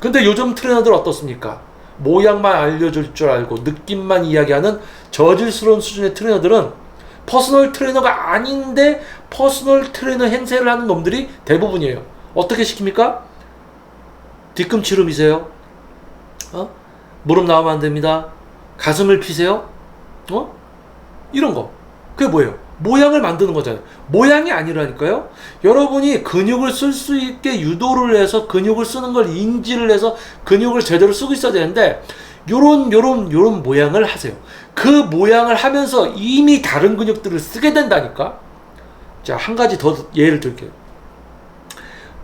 근데 요즘 트레이너들 어떻습니까? 모양만 알려줄 줄 알고 느낌만 이야기하는 저질스러운 수준의 트레이너들은 퍼스널 트레이너가 아닌데 퍼스널 트레이너 행세를 하는 놈들이 대부분이에요. 어떻게 시킵니까? 뒤꿈치로 미세요. 무릎 나오면 안 됩니다. 가슴을 피세요. 이런 거. 그게 뭐예요? 모양을 만드는 거잖아요. 모양이 아니라니까요. 여러분이 근육을 쓸 수 있게 유도를 해서 근육을 쓰는 걸 인지를 해서 근육을 제대로 쓰고 있어야 되는데 요런 모양을 하세요. 그 모양을 하면서 이미 다른 근육들을 쓰게 된다니까. 자, 한 가지 더 예를 들게요.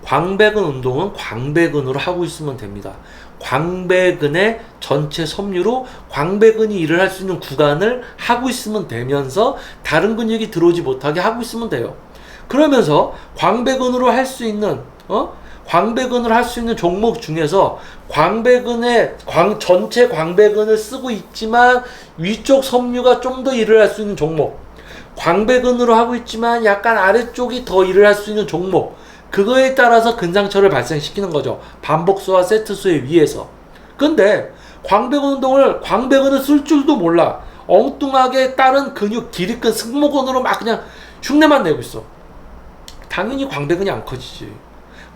광배근 운동은 광배근으로 하고 있으면 됩니다. 광배근의 전체 섬유로 광배근이 일을 할 수 있는 구간을 하고 있으면 되면서 다른 근육이 들어오지 못하게 하고 있으면 돼요. 그러면서 광배근으로 할 수 있는 광배근을 할 수 있는 종목 중에서 전체 광배근을 쓰고 있지만 위쪽 섬유가 좀 더 일을 할 수 있는 종목, 광배근으로 하고 있지만 약간 아래쪽이 더 일을 할 수 있는 종목, 그거에 따라서 근상처를 발생시키는 거죠. 반복수와 세트수에 의해서. 근데 광배근을 쓸 줄도 몰라. 엉뚱하게 다른 근육, 기립근, 승모근으로 막 그냥 흉내만 내고 있어. 당연히 광배근이 안 커지지.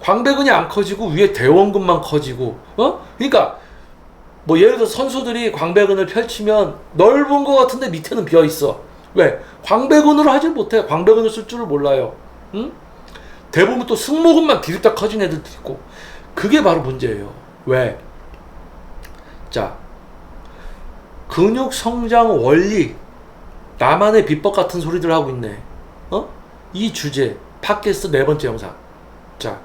광배근이 안 커지고 위에 대원근만 커지고, 그러니까 뭐 예를 들어 선수들이 광배근을 펼치면 넓은 것 같은데 밑에는 비어 있어. 왜? 광배근으로 하질 못해. 광배근을 쓸 줄을 몰라요. 응? 대부분 또 승모근만 디립다 커진 애들도 있고. 그게 바로 문제예요. 왜? 자, 근육 성장 원리, 나만의 비법 같은 소리들 하고 있네. 이 주제 팟캐스트 4번째 영상. 자,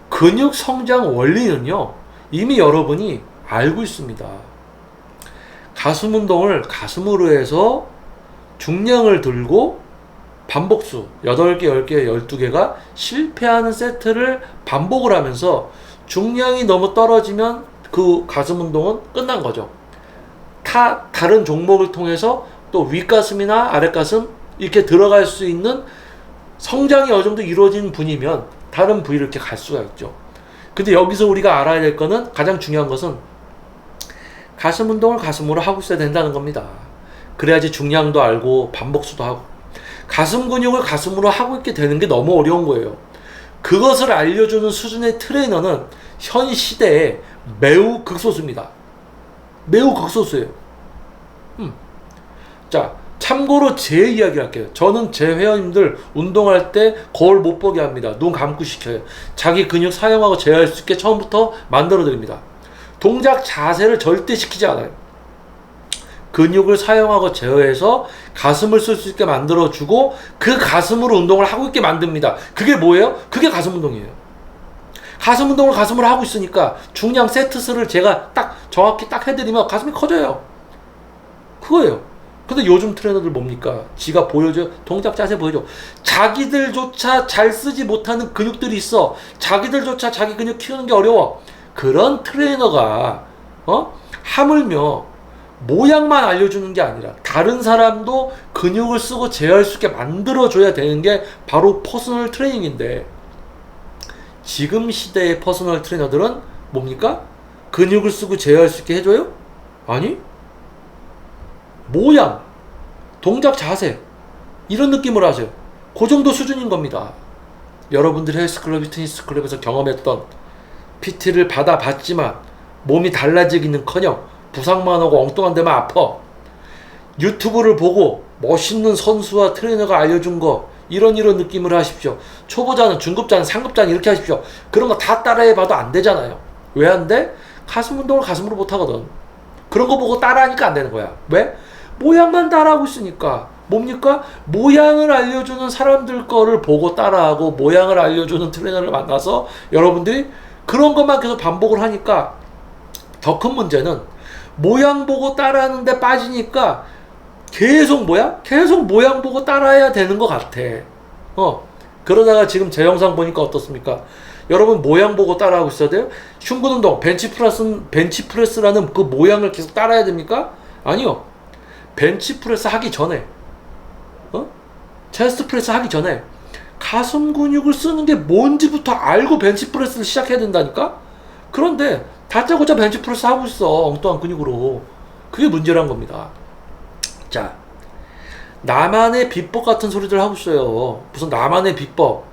근육 성장 원리는요, 이미 여러분이 알고 있습니다. 가슴 운동을 가슴으로 해서 중량을 들고 반복수 8개, 10개, 12개가 실패하는 세트를 반복을 하면서 중량이 너무 떨어지면 그 가슴 운동은 끝난 거죠. 다른 종목을 통해서 또 윗가슴이나 아랫가슴 이렇게 들어갈 수 있는 성장이 어느 정도 이루어진 분이면 다른 부위를 이렇게 갈 수가 있죠. 근데 여기서 우리가 알아야 될 거는, 가장 중요한 것은 가슴 운동을 가슴으로 하고 있어야 된다는 겁니다. 그래야지 중량도 알고 반복수도 하고. 가슴 근육을 가슴으로 하고 있게 되는 게 너무 어려운 거예요. 그것을 알려주는 수준의 트레이너는 현 시대에 매우 극소수입니다. 매우 극소수예요. 자, 참고로 제 이야기 할게요. 저는 제 회원님들 운동할 때 거울 못 보게 합니다. 눈 감고 시켜요. 자기 근육 사용하고 제어할 수 있게 처음부터 만들어 드립니다. 동작 자세를 절대 시키지 않아요. 근육을 사용하고 제어해서 가슴을 쓸 수 있게 만들어주고 그 가슴으로 운동을 하고 있게 만듭니다. 그게 뭐예요? 그게 가슴 운동이에요. 가슴 운동을 가슴으로 하고 있으니까 중량 세트수를 제가 정확히 해드리면 가슴이 커져요. 그거예요. 근데 요즘 트레이너들 뭡니까? 지가 보여줘. 동작 자세 보여줘. 자기들조차 잘 쓰지 못하는 근육들이 있어. 자기들조차 자기 근육 키우는 게 어려워. 그런 트레이너가 하물며 모양만 알려주는 게 아니라 다른 사람도 근육을 쓰고 제어할 수 있게 만들어줘야 되는 게 바로 퍼스널 트레이닝인데, 지금 시대의 퍼스널 트레이너들은 뭡니까? 근육을 쓰고 제어할 수 있게 해줘요? 아니? 모양, 동작 자세, 이런 느낌으로 하세요. 그 정도 수준인 겁니다. 여러분들이 헬스클럽, 피트니스클럽에서 경험했던, PT를 받아봤지만 몸이 달라지기는커녕 부상만 하고 엉뚱한 데만 아파. 유튜브를 보고 멋있는 선수와 트레이너가 알려준 거 이런 느낌을 하십시오. 초보자는, 중급자는, 상급자는 이렇게 하십시오. 그런 거 다 따라해봐도 안 되잖아요. 왜 안 돼? 가슴 운동을 가슴으로 못 하거든. 그런 거 보고 따라하니까 안 되는 거야. 왜? 모양만 따라하고 있으니까. 뭡니까? 모양을 알려주는 사람들 거를 보고 따라하고, 모양을 알려주는 트레이너를 만나서 여러분들이 그런 것만 계속 반복을 하니까, 더 큰 문제는 모양 보고 따라하는데 빠지니까 계속 모양 보고 따라해야 되는 것 같아. 그러다가 지금 제 영상 보니까 어떻습니까? 여러분 모양 보고 따라하고 있어야 돼요? 흉근 운동, 벤치프레스라는 그 모양을 계속 따라해야 됩니까? 아니요. 벤치프레스 하기 전에, 체스트 프레스 하기 전에 가슴 근육을 쓰는 게 뭔지부터 알고 벤치프레스를 시작해야 된다니까? 그런데 다짜고짜 벤치프레스 하고 있어. 엉뚱한 근육으로. 그게 문제란 겁니다. 자, 나만의 비법 같은 소리들 하고 있어요. 무슨 나만의 비법,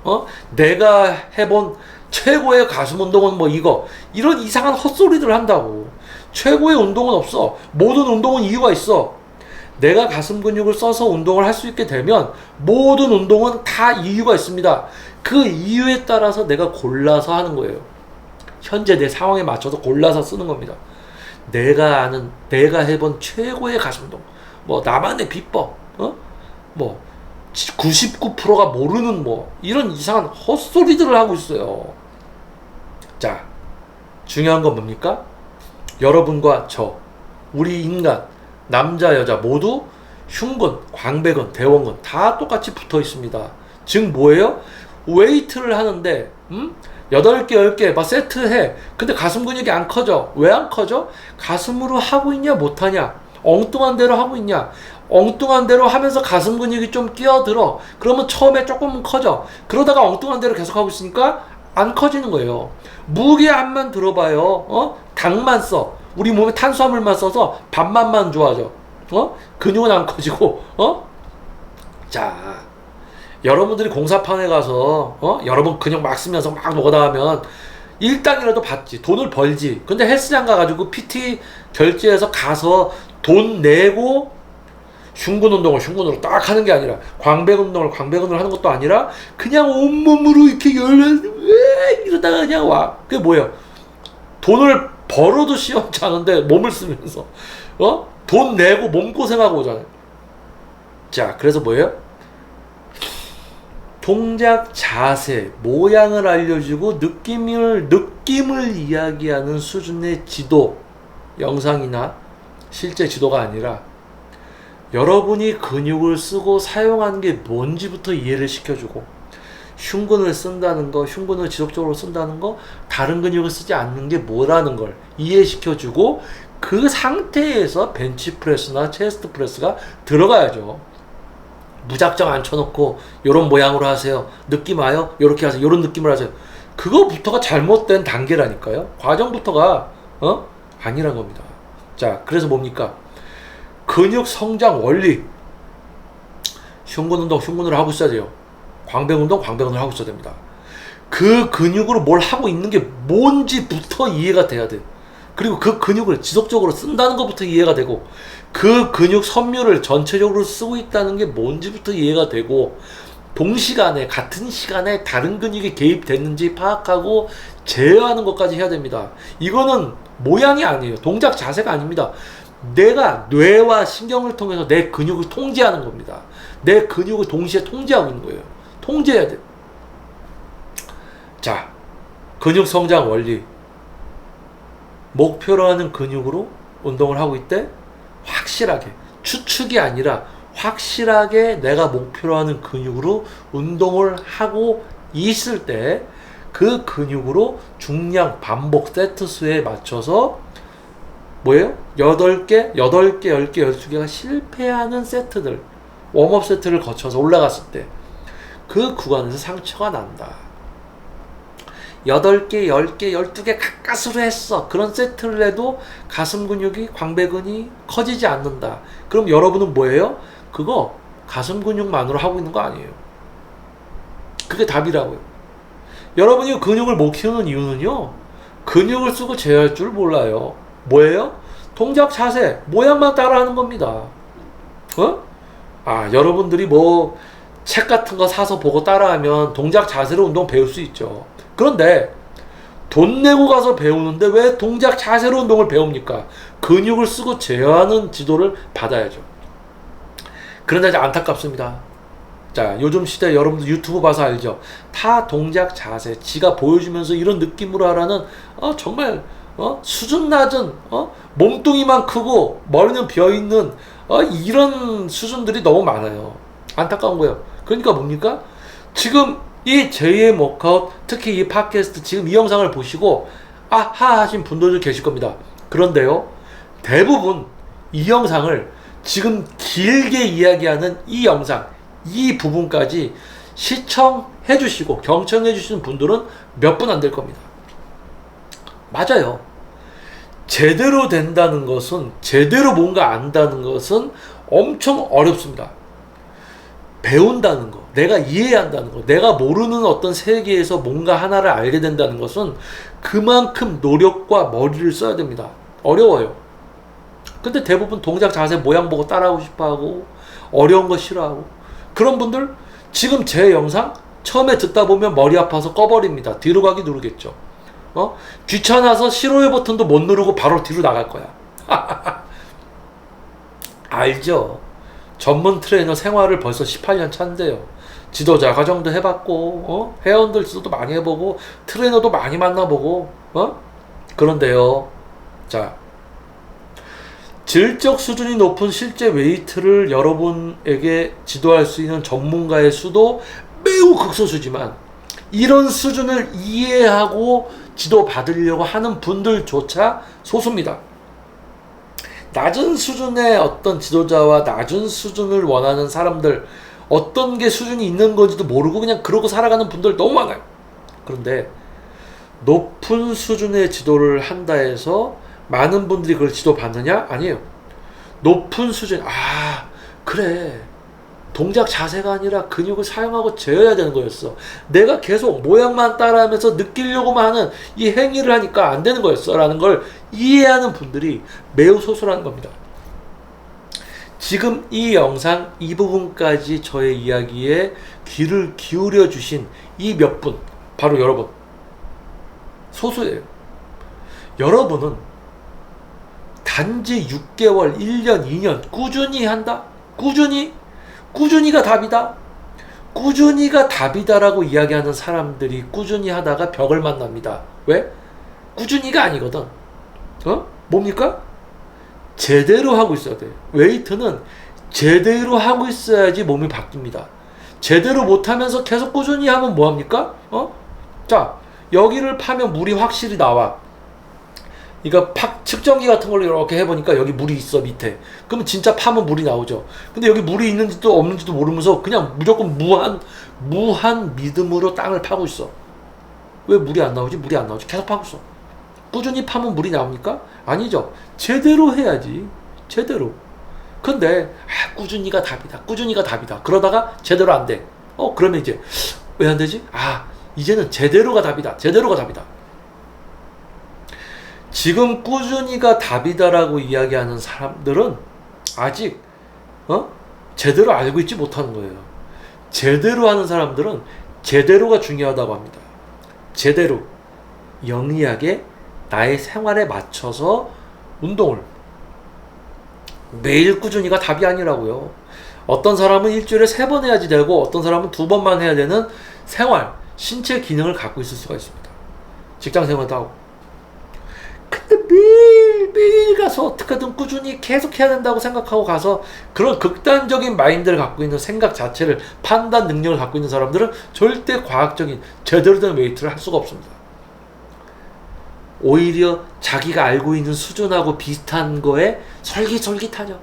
내가 해본 최고의 가슴 운동은 뭐 이런 이상한 헛소리들 한다고. 최고의 운동은 없어. 모든 운동은 이유가 있어. 내가 가슴 근육을 써서 운동을 할 수 있게 되면 모든 운동은 다 이유가 있습니다. 그 이유에 따라서 내가 골라서 하는 거예요. 현재 내 상황에 맞춰서 골라서 쓰는 겁니다. 내가 해본 최고의 가슴 운동, 뭐 나만의 비법, 뭐 99%가 모르는 뭐 이런 이상한 헛소리들을 하고 있어요. 자, 중요한 건 뭡니까? 여러분과 저, 우리 인간, 남자 여자 모두 흉근, 광배근, 대원근 다 똑같이 붙어 있습니다. 즉 뭐예요? 웨이트를 하는데 8개, 10개 막 세트해. 근데 가슴 근육이 안 커져. 왜 안 커져? 가슴으로 하고 있냐 못하냐, 엉뚱한 대로 하고 있냐. 엉뚱한 대로 하면서 가슴 근육이 좀 끼어들어. 그러면 처음에 조금은 커져. 그러다가 엉뚱한 대로 계속 하고 있으니까 안 커지는 거예요. 무게압만 들어봐요. 당만 써. 우리 몸에 탄수화물만 써서 밥맛만 좋아져. 근육은 안 커지고. 자, 여러분들이 공사판에 가서 여러분 근육 막 쓰면서 막 뭐다 하면 일당이라도 받지, 돈을 벌지. 근데 헬스장 가가지고 PT 결제해서 가서 돈 내고 흉근 운동을 흉근으로 딱 하는 게 아니라, 광배 운동을 광배근으로 하는 것도 아니라 그냥 온몸으로 이렇게 이러다가 그냥 와. 그게 뭐예요? 돈을 벌어도 시원치 않은데 몸을 쓰면서 돈 내고 몸고생하고 오잖아요. 자, 그래서 뭐예요? 동작, 자세, 모양을 알려주고 느낌을 이야기하는 수준의 지도 영상이나 실제 지도가 아니라, 여러분이 근육을 쓰고 사용하는 게 뭔지부터 이해를 시켜주고, 흉근을 쓴다는 거, 흉근을 지속적으로 쓴다는 거, 다른 근육을 쓰지 않는 게 뭐라는 걸 이해시켜주고, 그 상태에서 벤치프레스나 체스트 프레스가 들어가야죠. 무작정 앉혀놓고 요런 모양으로 하세요, 느낌 와요, 요렇게 하세요, 요런 느낌을 하세요. 그거부터가 잘못된 단계라니까요. 과정부터가 아니란 겁니다. 자, 그래서 뭡니까? 근육 성장 원리. 흉근 운동 흉근으로 하고 있어야 돼요. 광배 운동 광배근으로 하고 있어야 됩니다. 그 근육으로 뭘 하고 있는 게 뭔지부터 이해가 돼야 돼. 그리고 그 근육을 지속적으로 쓴다는 것부터 이해가 되고, 그 근육 섬유를 전체적으로 쓰고 있다는 게 뭔지부터 이해가 되고, 동시간에 같은 시간에 다른 근육이 개입됐는지 파악하고 제어하는 것까지 해야 됩니다. 이거는 모양이 아니에요. 동작 자세가 아닙니다. 내가 뇌와 신경을 통해서 내 근육을 통제하는 겁니다. 내 근육을 동시에 통제하고 있는 거예요. 통제해야 돼. 자, 근육 성장 원리. 목표로 하는 근육으로 운동을 하고 있대. 확실하게, 추측이 아니라 확실하게 내가 목표로 하는 근육으로 운동을 하고 있을 때, 그 근육으로 중량 반복 세트 수에 맞춰서 뭐예요? 8개, 10개, 12개가 실패하는 세트들, 웜업 세트를 거쳐서 올라갔을 때 그 구간에서 상처가 난다. 8개, 10개, 12개 가까스로 했어. 그런 세트를 해도 가슴 근육이, 광배근이 커지지 않는다. 그럼 여러분은 뭐예요? 그거 가슴 근육만으로 하고 있는 거 아니에요. 그게 답이라고요. 여러분이 근육을 못 키우는 이유는요, 근육을 쓰고 제어할 줄 몰라요. 뭐예요? 동작, 자세, 모양만 따라하는 겁니다. 여러분들이 뭐 책 같은 거 사서 보고 따라하면 동작 자세로 운동 배울 수 있죠. 그런데 돈 내고 가서 배우는데 왜 동작 자세로 운동을 배웁니까? 근육을 쓰고 제어하는 지도를 받아야죠. 그런데 이제 안타깝습니다. 자, 요즘 시대 여러분들 유튜브 봐서 알죠? 다 동작 자세, 지가 보여주면서 이런 느낌으로 하라는 정말 수준 낮은 몸뚱이만 크고 머리는 비어있는 이런 수준들이 너무 많아요. 안타까운 거예요. 그러니까 뭡니까? 지금 이 제2의 워크아웃, 특히 이 팟캐스트 지금 이 영상을 보시고 아하 하신 분들도 계실 겁니다. 그런데요, 대부분 이 영상을 지금 길게 이야기하는 이 영상, 이 부분까지 시청해 주시고 경청해 주시는 분들은 몇 분 안 될 겁니다. 맞아요. 제대로 된다는 것은, 제대로 뭔가 안다는 것은 엄청 어렵습니다. 배운다는 거, 내가 이해한다는 거, 내가 모르는 어떤 세계에서 뭔가 하나를 알게 된다는 것은 그만큼 노력과 머리를 써야 됩니다. 어려워요. 근데 대부분 동작, 자세, 모양 보고 따라하고 싶어하고 어려운 거 싫어하고, 그런 분들 지금 제 영상 처음에 듣다 보면 머리 아파서 꺼버립니다. 뒤로 가기 누르겠죠. 귀찮아서 싫어요 버튼도 못 누르고 바로 뒤로 나갈 거야. 알죠? 전문 트레이너 생활을 벌써 18년 차인데요. 지도자 과정도 해봤고, 회원들 지도도 많이 해보고, 트레이너도 많이 만나보고, 그런데요. 자, 질적 수준이 높은 실제 웨이트를 여러분에게 지도할 수 있는 전문가의 수도 매우 극소수지만, 이런 수준을 이해하고 지도받으려고 하는 분들조차 소수입니다. 낮은 수준의 어떤 지도자와 낮은 수준을 원하는 사람들, 어떤 게 수준이 있는 건지도 모르고 그냥 그러고 살아가는 분들 너무 많아요. 그런데 높은 수준의 지도를 한다 해서 많은 분들이 그걸 지도받느냐? 아니에요. 높은 수준, 그래, 동작 자세가 아니라 근육을 사용하고 재어야 되는 거였어. 내가 계속 모양만 따라하면서 느끼려고만 하는 이 행위를 하니까 안 되는 거였어 라는 걸 이해하는 분들이 매우 소수라는 겁니다. 지금 이 영상 이 부분까지 저의 이야기에 귀를 기울여 주신 이 몇 분, 바로 여러분, 소수예요. 여러분은 단지 6개월, 1년, 2년 꾸준히 한다? 꾸준히가 답이다. 꾸준히가 답이다라고 이야기하는 사람들이 꾸준히 하다가 벽을 만납니다. 왜? 꾸준히가 아니거든. 뭡니까? 제대로 하고 있어야 돼. 웨이트는 제대로 하고 있어야지 몸이 바뀝니다. 제대로 못하면서 계속 꾸준히 하면 뭐합니까? 자, 여기를 파면 물이 확실히 나와. 이거 측정기 같은 걸로 이렇게 해보니까 여기 물이 있어, 밑에. 그러면 진짜 파면 물이 나오죠. 근데 여기 물이 있는지도 없는지도 모르면서 그냥 무조건 무한 믿음으로 땅을 파고 있어. 왜 물이 안 나오지? 물이 안 나오지? 계속 파고 있어. 꾸준히 파면 물이 나옵니까? 아니죠. 제대로 해야지. 제대로. 근데 꾸준히가 답이다. 꾸준히가 답이다. 그러다가 제대로 안 돼. 그러면 이제 왜 안 되지? 이제는 제대로가 답이다. 제대로가 답이다. 지금 꾸준히가 답이다라고 이야기하는 사람들은 아직 제대로 알고 있지 못하는 거예요. 제대로 하는 사람들은 제대로가 중요하다고 합니다. 제대로 영리하게 나의 생활에 맞춰서 운동을, 매일 꾸준히가 답이 아니라고요. 어떤 사람은 일주일에 3번 해야지 되고 어떤 사람은 2번만 해야 되는 생활, 신체 기능을 갖고 있을 수가 있습니다. 직장 생활도 하고. 근데 매일 가서 어떻게든 꾸준히 계속 해야 된다고 생각하고 가서 그런 극단적인 마인드를 갖고 있는 생각 자체를, 판단 능력을 갖고 있는 사람들은 절대 과학적인 제대로 된 웨이트를 할 수가 없습니다. 오히려 자기가 알고 있는 수준하고 비슷한 거에 솔깃솔깃하죠.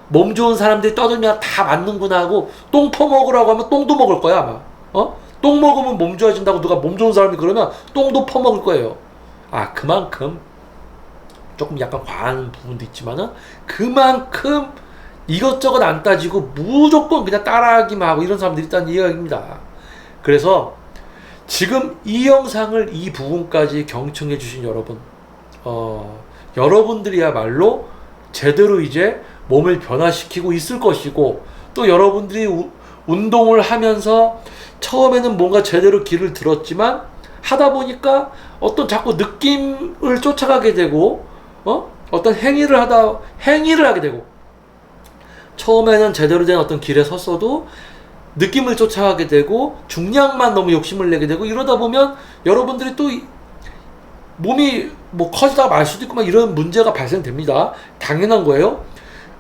몸 좋은 사람들이 떠들면 다 맞는구나 하고 똥 퍼먹으라고 하면 똥도 먹을 거야 아마. 똥 먹으면 몸 좋아진다고 누가 몸 좋은 사람이 그러면 똥도 퍼먹을 거예요. 그만큼 조금 약간 과한 부분도 있지만은 그만큼 이것저것 안 따지고 무조건 그냥 따라하기만 하고 이런 사람들이 있다는 이야기입니다. 그래서 지금 이 영상을 이 부분까지 경청해 주신 여러분, 여러분들이야말로 제대로 이제 몸을 변화시키고 있을 것이고, 또 여러분들이 운동을 하면서 처음에는 뭔가 제대로 길을 들었지만 하다 보니까 어떤 자꾸 느낌을 쫓아가게 되고 어떤 행위를 하게 되고 처음에는 제대로 된 어떤 길에 섰어도 느낌을 쫓아가게 되고 중량만 너무 욕심을 내게 되고 이러다 보면 여러분들이 또 몸이 뭐 커지다가 말 수도 있고 막 이런 문제가 발생됩니다. 당연한 거예요.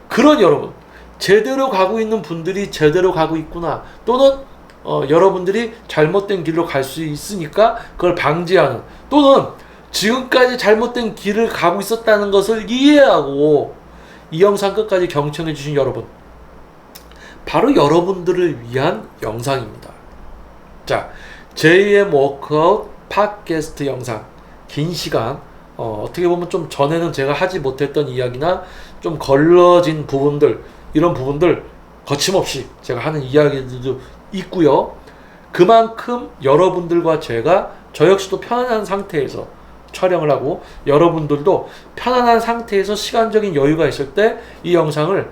그런 여러분, 제대로 가고 있는 분들이 제대로 가고 있구나, 또는 여러분들이 잘못된 길로 갈 수 있으니까 그걸 방지하는, 또는 지금까지 잘못된 길을 가고 있었다는 것을 이해하고 이 영상 끝까지 경청해 주신 여러분, 바로 여러분들을 위한 영상입니다. 자, JM 워크아웃 팟캐스트 영상, 긴 시간, 어떻게 보면 좀 전에는 제가 하지 못했던 이야기나 좀 걸러진 부분들, 이런 부분들 거침없이 제가 하는 이야기들도 있고요. 그만큼 여러분들과 제가 저 역시도 편안한 상태에서 촬영을 하고 여러분들도 편안한 상태에서 시간적인 여유가 있을 때 이 영상을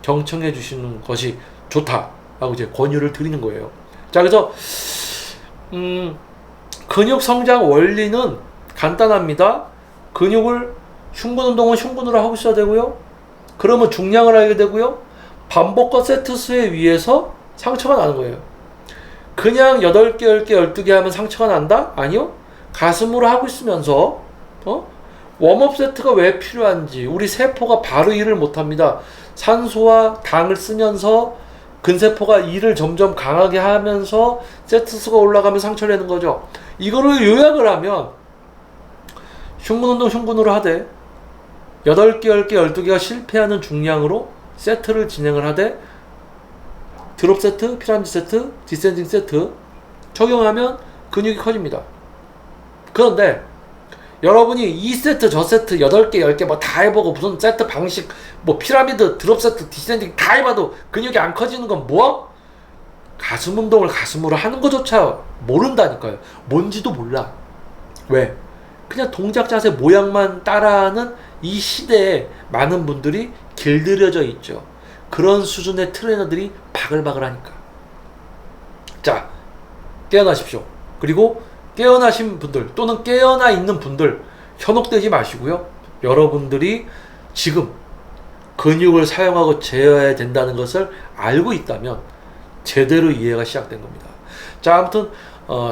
경청해 주시는 것이 좋다라고 이제 권유를 드리는 거예요. 자, 그래서 근육 성장 원리는 간단합니다. 흉근 운동은 흉근으로 하고 있어야 되고요. 그러면 중량을 하게 되고요. 반복과 세트 수에 의해서 상처가 나는 거예요. 그냥 8개, 10개, 12개 하면 상처가 난다? 아니요. 가슴으로 하고 있으면서 웜업 세트가 왜 필요한지, 우리 세포가 바로 일을 못합니다. 산소와 당을 쓰면서 근세포가 일을 점점 강하게 하면서 세트 수가 올라가면 상처를 내는 거죠. 이거를 요약을 하면 흉근 운동 흉근으로 하되 8개, 10개, 12개가 실패하는 중량으로 세트를 진행을 하되 드롭 세트, 피라미드 세트, 디센딩 세트 적용하면 근육이 커집니다. 그런데 여러분이 2세트, 저 세트, 8개, 10개 뭐 다 해보고 무슨 세트 방식, 뭐 피라미드, 드롭 세트, 디센딩 다 해봐도 근육이 안 커지는 건 뭐? 가슴 운동을 가슴으로 하는 것조차 모른다니까요. 뭔지도 몰라. 왜? 그냥 동작 자세 모양만 따라하는 이 시대에 많은 분들이 길들여져 있죠. 그런 수준의 트레이너들이 바글바글하니까. 자, 깨어나십시오. 그리고 깨어나신 분들 또는 깨어나 있는 분들 현혹되지 마시고요. 여러분들이 지금 근육을 사용하고 재어야 된다는 것을 알고 있다면 제대로 이해가 시작된 겁니다. 자, 아무튼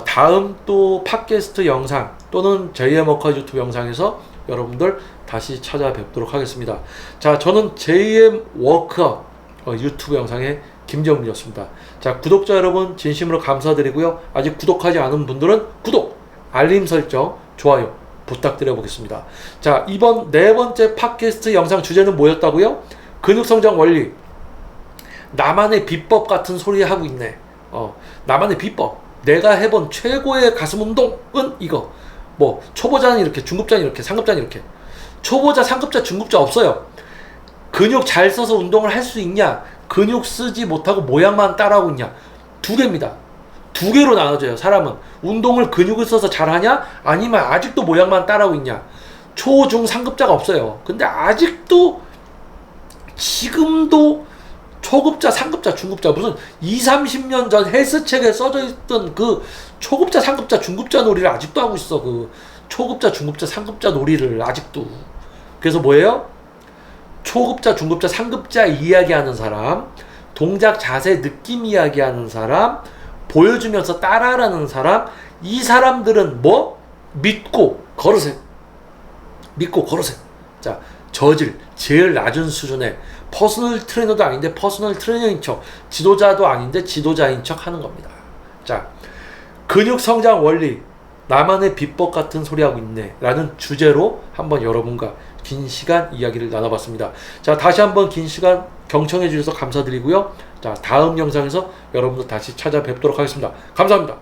다음 또 팟캐스트 영상 또는 JM 워크아웃 유튜브 영상에서 여러분들 다시 찾아뵙도록 하겠습니다. 자, 저는 JM 워크아웃 유튜브 영상의 김정민이었습니다. 자, 구독자 여러분 진심으로 감사드리고요. 아직 구독하지 않은 분들은 구독, 알림 설정, 좋아요 부탁드려 보겠습니다. 자, 이번 4번째 팟캐스트 영상 주제는 뭐였다고요? 근육 성장 원리. 나만의 비법 같은 소리 하고 있네. 나만의 비법. 내가 해본 최고의 가슴 운동은 이거. 뭐 초보자는 이렇게, 중급자는 이렇게, 상급자는 이렇게. 초보자, 상급자, 중급자 없어요. 근육 잘 써서 운동을 할 수 있냐? 근육 쓰지 못하고 모양만 따라하고 있냐? 2개입니다. 2개로 나눠져요. 사람은 운동을 근육을 써서 잘하냐? 아니면 아직도 모양만 따라하고 있냐? 초, 중, 상급자가 없어요. 근데 아직도 지금도 초급자, 상급자, 중급자, 무슨 20-30년 전 헬스책에 써져 있던 그 초급자, 상급자, 중급자 놀이를 아직도 하고 있어. 그 초급자, 중급자, 상급자 놀이를 아직도. 그래서 뭐예요? 초급자, 중급자, 상급자 이야기하는 사람, 동작, 자세, 느낌 이야기하는 사람, 보여주면서 따라하라는 사람, 이 사람들은 뭐? 믿고 걸으세요. 믿고 걸으세요. 자, 저질, 제일 낮은 수준의 퍼스널 트레이너도 아닌데 퍼스널 트레이너인 척, 지도자도 아닌데 지도자인 척 하는 겁니다. 자, 근육 성장 원리, 나만의 비법 같은 소리 하고 있네 라는 주제로 한번 여러분과 긴 시간 이야기를 나눠봤습니다. 자, 다시 한번 긴 시간 경청해 주셔서 감사드리고요. 자, 다음 영상에서 여러분들 다시 찾아뵙도록 하겠습니다. 감사합니다.